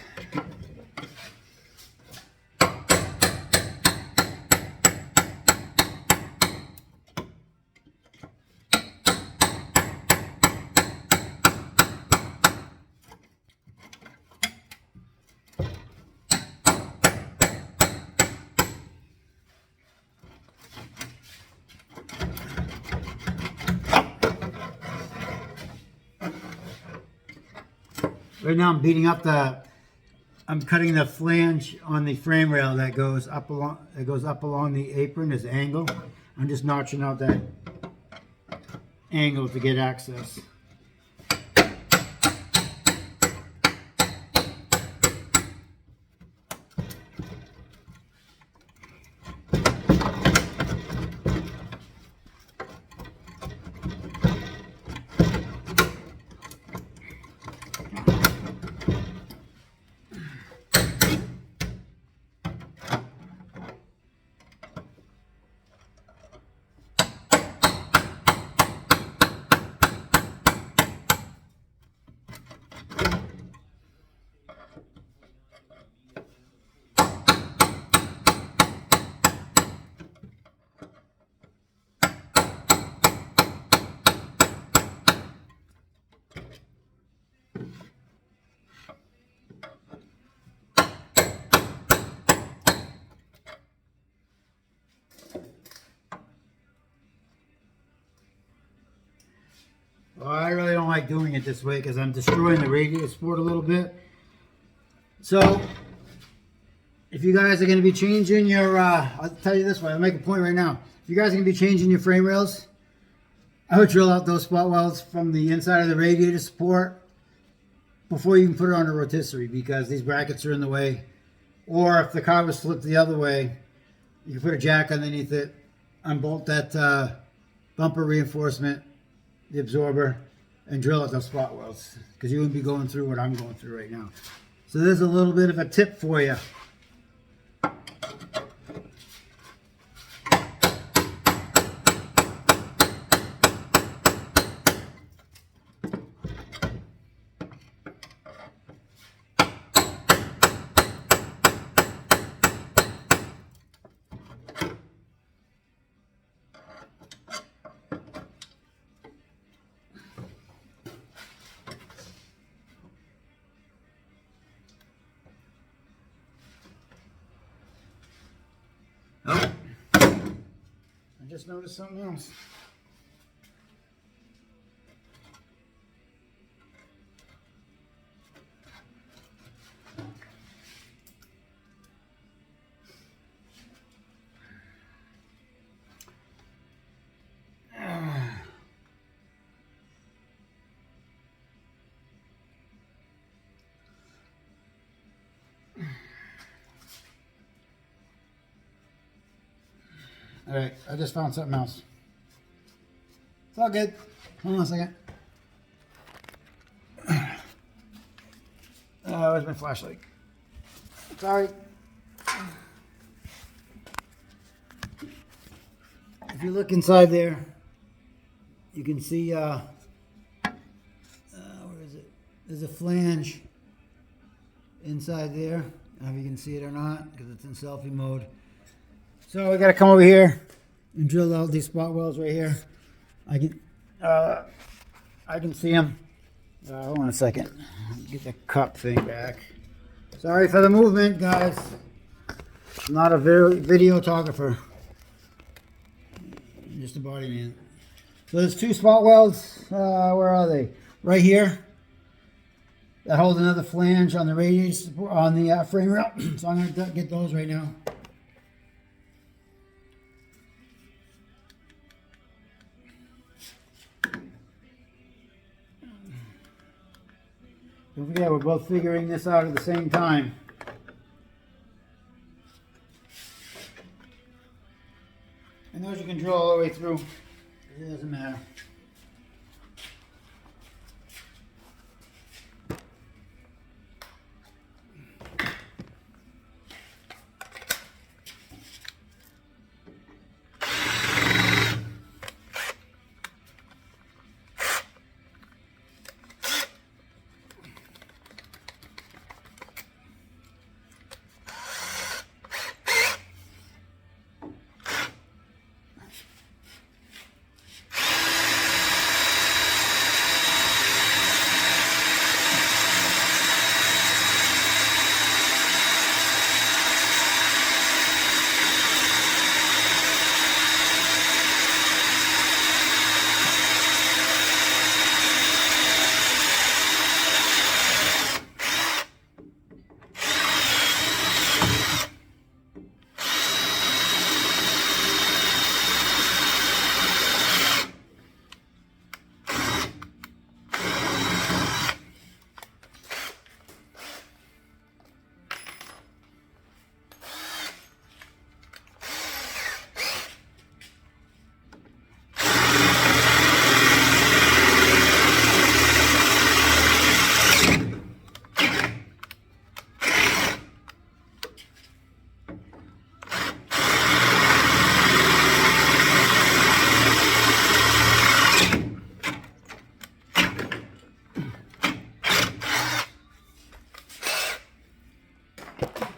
Right now I'm cutting the flange on the frame rail that goes up along the apron, this angle. I'm just notching out that angle to get access. Well, I really don't like doing it this way because I'm destroying the radius support a little bit. So, if you guys are going to be changing your, I'll tell you this way, I'll make a point right now. If you guys are going to be changing your frame rails, I would drill out those spot welds from the inside of the radiator support before you can put it on a rotisserie, because these brackets are in the way. Or if the car was flipped the other way, you can put a jack underneath it, unbolt that bumper reinforcement, the absorber, and drill out those spot welds, because you wouldn't be going through what I'm going through right now. So there's a little bit of a tip for you. Oh, I just noticed something else. All right, I just found something else. It's all good. Hold on a second. Where's my flashlight? Sorry. If you look inside there, you can see, where is it? There's a flange inside there. I don't know if you can see it or not, because it's in selfie mode. So we got to come over here and drill out these spot welds right here. I can see them. Hold on a second. Get the cup thing back. Sorry for the movement, guys. I'm not a videographer. I'm just a body man. So there's two spot welds. Where are they? Right here. That holds another flange on the radius on the frame rail. So I'm going to get those right now. Don't forget, we're both figuring this out at the same time. And those you can drill all the way through. It doesn't matter.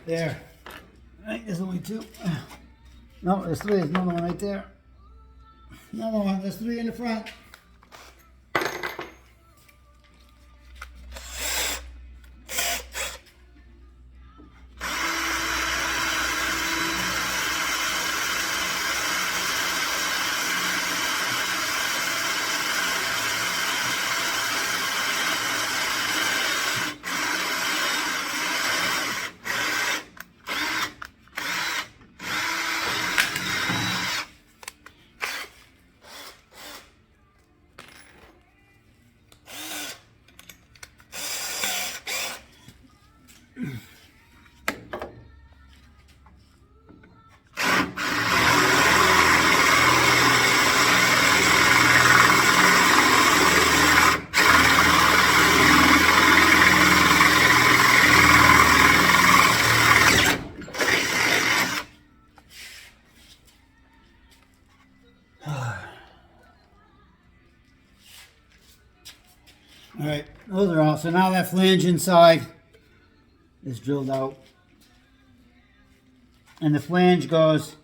There. I think there's only two. No, there's three. There's another one right there. Another one. There's three in the front. All right, those are all. So now that flange inside is drilled out. And the flange goes,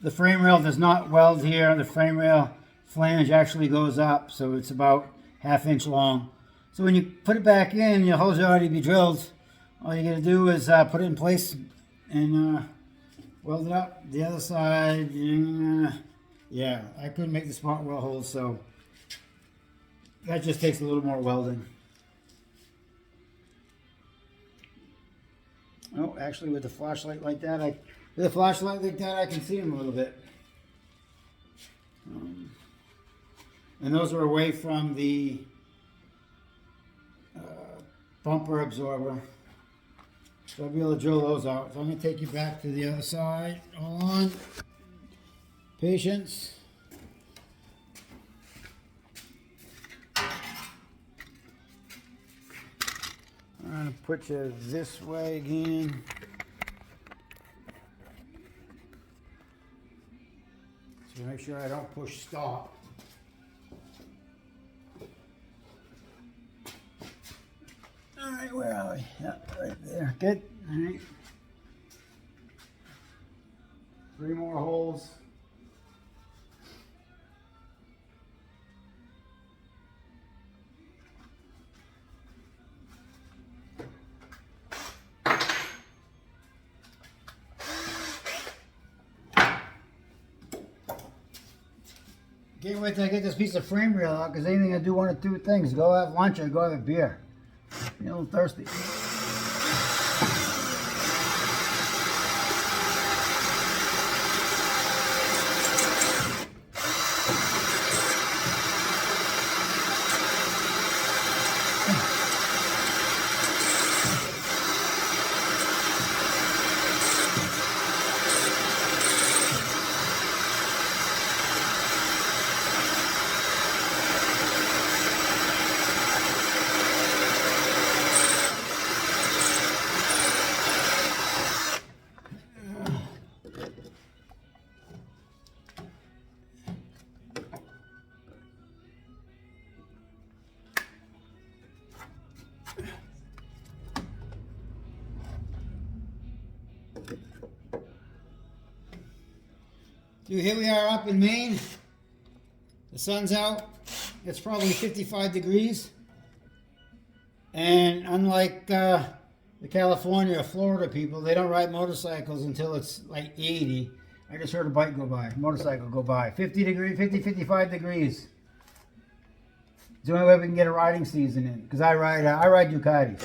the frame rail does not weld here. The frame rail flange actually goes up, so it's about 1/2 inch long. So when you put it back in, your holes already be drilled. All you gotta do is put it in place and weld it up. The other side, yeah, I couldn't make the smart weld holes, so that just takes a little more welding. Oh, actually, with the flashlight like that, I can see them a little bit. And those are away from the bumper absorber, so I'll be able to drill those out. So I'm going to take you back to the other side. Hold on. Patience. I'm going to put you this way again. So make sure I don't push stop. All right, where are we? Yeah, right there. Good. All right. 3 more holes. Can't wait till I get this piece of frame rail out, because anything I do one of 2 things: go have lunch or go have a beer. I'm a little thirsty. Dude, here we are up in Maine. The sun's out. It's probably 55 degrees. And unlike the California or Florida people, they don't ride motorcycles until it's like 80. I just heard a bike go by, motorcycle go by. 55 degrees. It's the only way we can get a riding season in. Because I ride Ducati.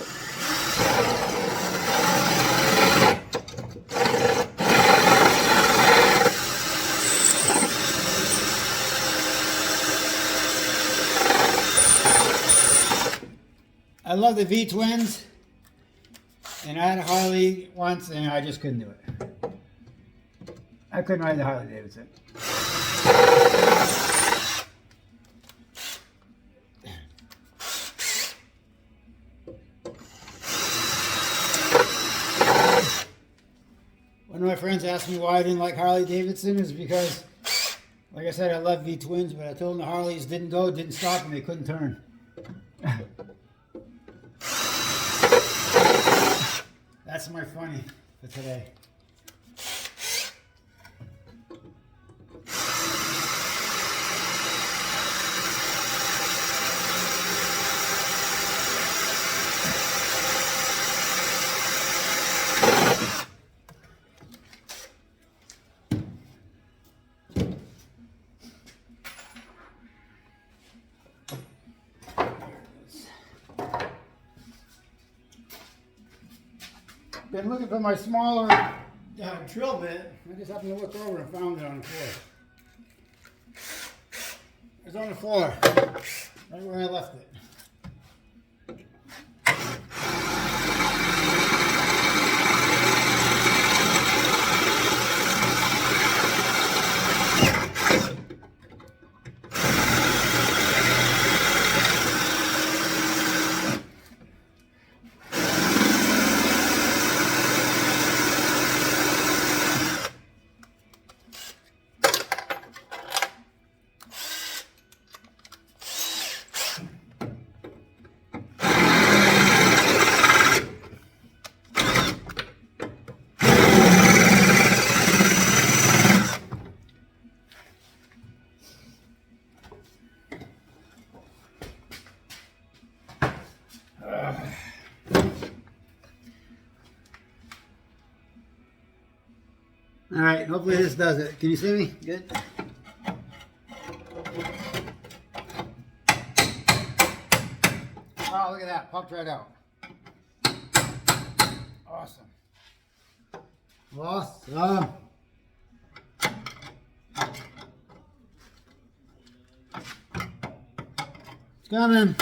I love the V-twins, and I had a Harley once, and I just couldn't do it. I couldn't ride the Harley Davidson. One of my friends asked me why I didn't like Harley Davidson. Is because, like I said, I love V-twins, but I told them the Harleys didn't stop, and they couldn't turn. That's my funny for today. Been looking for my smaller drill bit. I just happened to look over and found it on the floor. It's on the floor, right where I left it. right, hopefully this does it. Can you see me? Good. Oh, look at that. Popped right out. Awesome. Awesome. It's coming.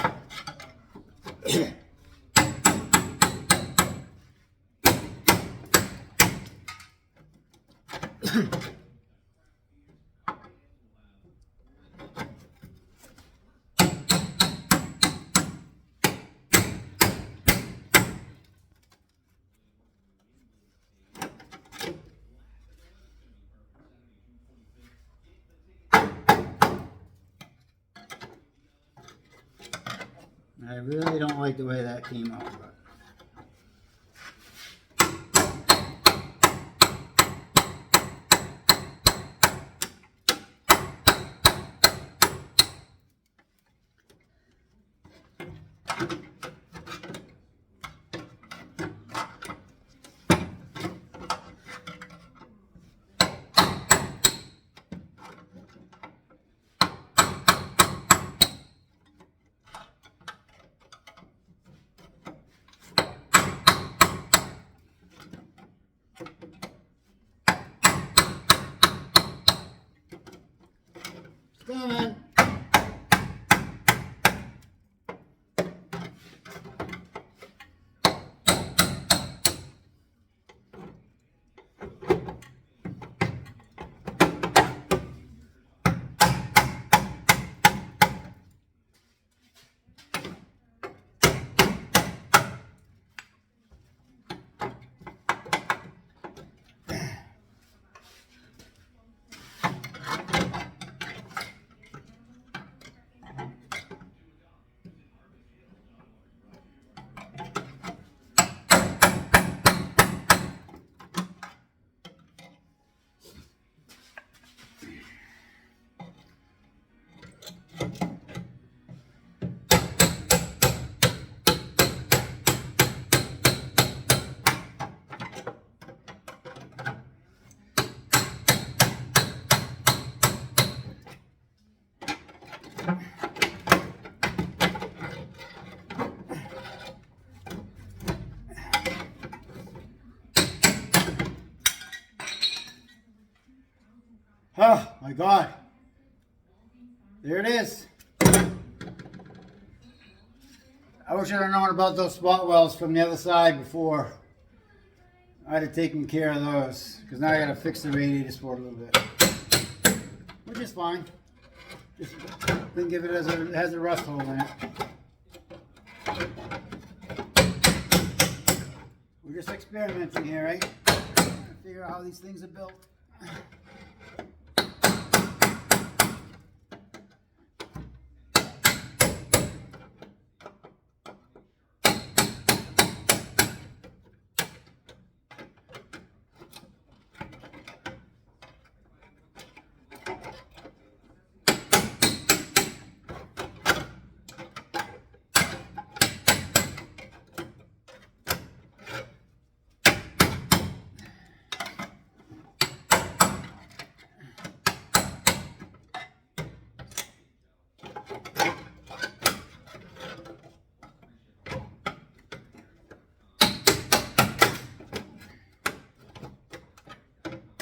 I really don't like the way that came out, but it's coming. Oh my God. There it is. I wish I'd have known about those spot welds from the other side before. I'd have taken care of those, because now I got to fix the radiator support a little bit, which is fine. Just think of it as it has a rust hole in it. We're just experimenting here, right? Trying to figure out how these things are built.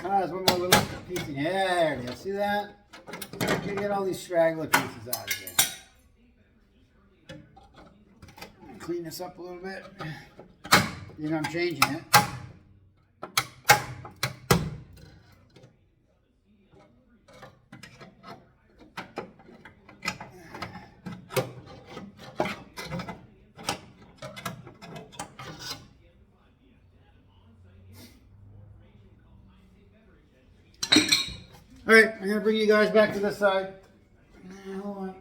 There's one more little piece in here. There it is. See that? You get all these straggler pieces out of here. Clean this up a little bit. Then I'm changing it. All right, I'm gonna bring you guys back to this side. Hold on.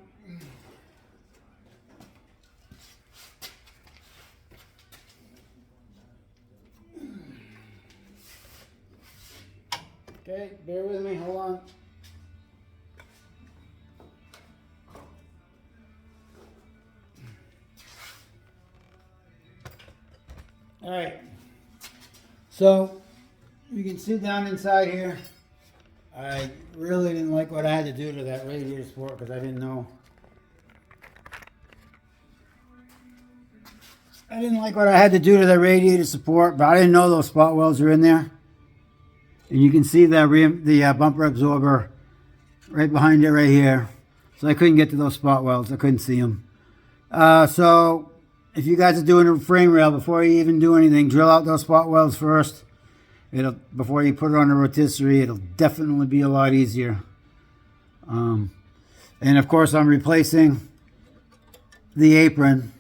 Okay, bear with me, hold on. All right, so You can see down inside here, I really didn't like what I had to do to that radiator support because I didn't know. I didn't like what I had to do to the radiator support, but I didn't know those spot welds were in there. And you can see the bumper absorber right behind it right here. So I couldn't get to those spot welds. I couldn't see them. So if you guys are doing a frame rail, before you even do anything, drill out those spot welds first. Before you put it on the rotisserie, it'll definitely be a lot easier. And of course I'm replacing the apron.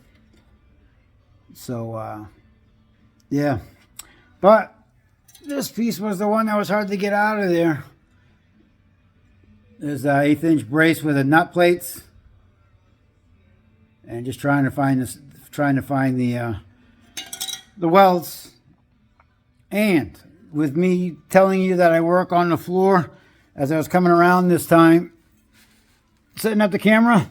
So yeah. But this piece was the one that was hard to get out of there. There's an 1/8" brace with the nut plates. And just trying to find the welds. And with me telling you that I work on the floor, as I was coming around this time, setting up the camera,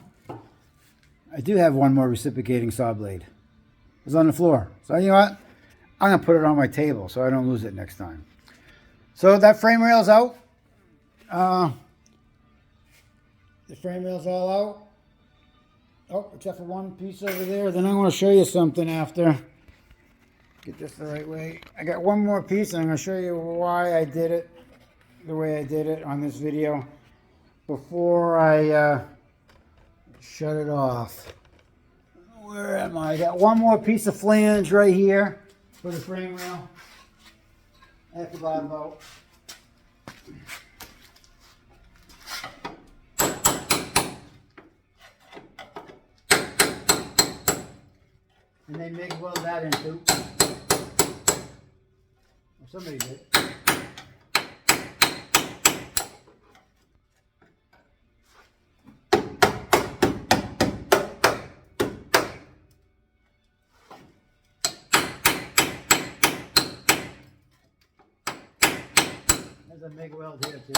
I do have one more reciprocating saw blade. It's on the floor. So you know what? I'm going to put it on my table so I don't lose it next time. So that frame rail's out. The frame rail's all out. Oh, except for one piece over there. Then I'm going to show you something after. Get this the right way. I got one more piece, and I'm going to show you why I did it the way I did it on this video before I shut it off. Where am I? I got one more piece of flange right here for the frame rail. I forgot about. And they make well that into. Somebody did. There's a MIG weld here too.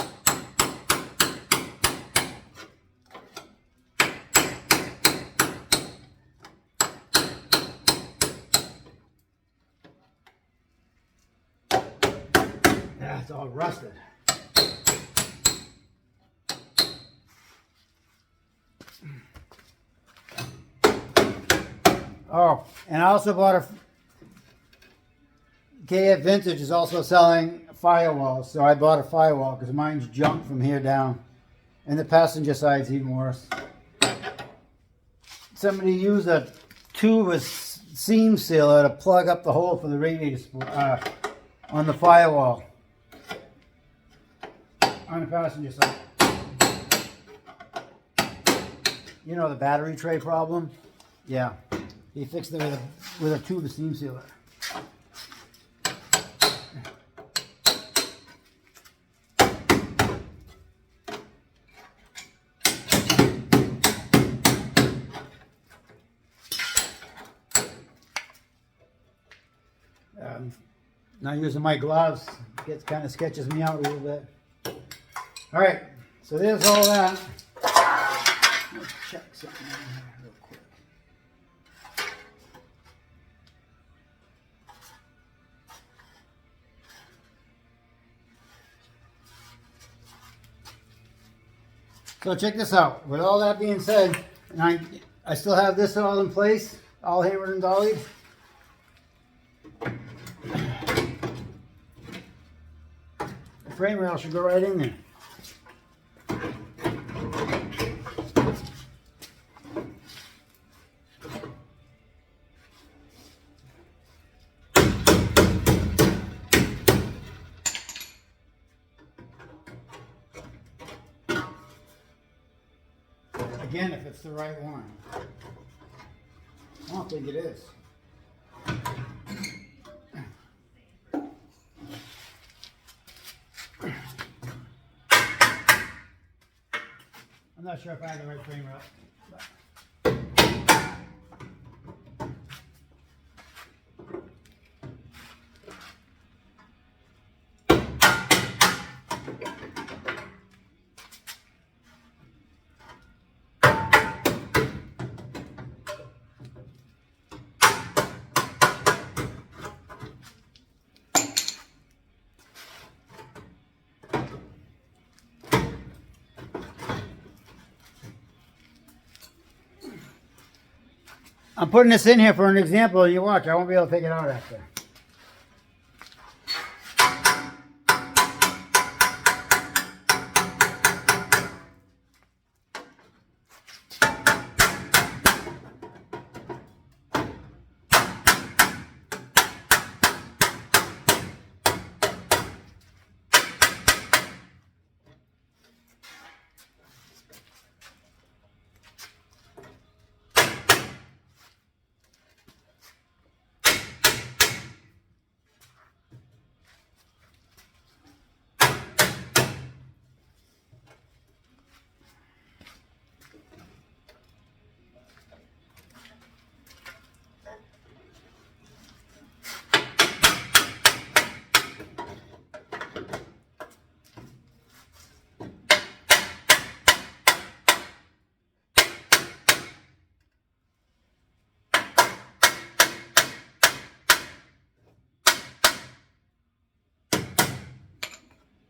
Yeah, it's all rusted. Oh, and I also bought a KF Vintage is also selling firewalls, so I bought a firewall because mine's junk from here down, and the passenger side's even worse. Somebody used a tube of seam sealer to plug up the hole for the radiator on the firewall on the passenger side. You know the battery tray problem? Yeah, he fixed it with a tube of seam sealer. Not using my gloves, it kind of sketches me out a little bit. All right, so there's all that. Let's check something out here real quick. So check this out. With all that being said, and I still have this all in place, all hammered and dollied. The frame rail should go right in there. Again, if it's the right one. I don't think it is. I'm not sure if I have the right frame rail. I'm putting this in here for an example, and you watch, I won't be able to take it out after.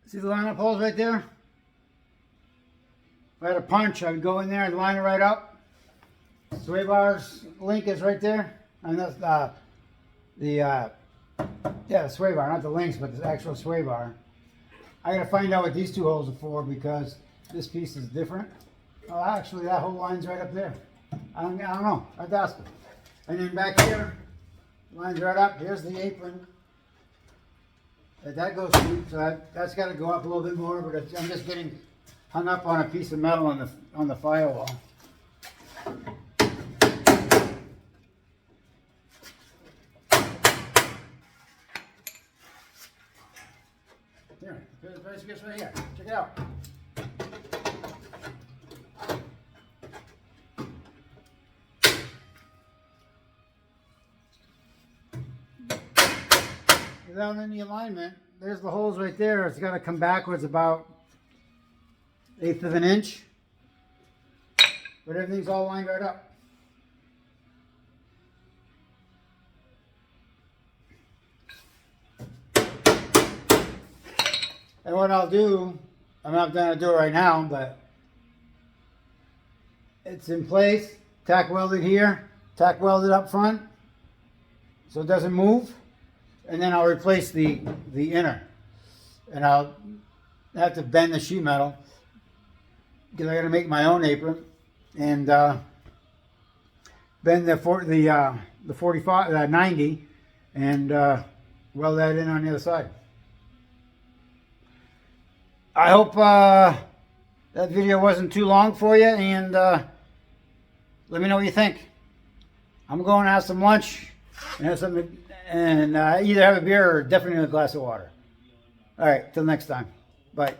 See the line-up holes right there? If I had a punch, I would go in there and line it right up. Sway bar's link is right there. And that's the sway bar, not the links, but the actual sway bar. I gotta find out what these two holes are for because this piece is different. Oh, actually, that whole line's right up there. I don't know. I have to ask them. And then back here, line's right up. Here's the apron that goes through. So that's got to go up a little bit more. But I'm just getting hung up on a piece of metal on the firewall. Here, here's the place it gets right here. Check it out. Without any alignment, there's the holes right there. It's got to come backwards about 1/8 of an inch. But everything's all lined right up. And what I'll do, I'm not going to do it right now, but it's in place, tack welded here, tack welded up front, so it doesn't move. And then I'll replace the inner. And I'll have to bend the sheet metal because I got to make my own apron and bend the 45, 90 and weld that in on the other side. I hope that video wasn't too long for you, and let me know what you think. I'm going to have some lunch and have something, and either have a beer or definitely a glass of water. All right, till next time. Bye.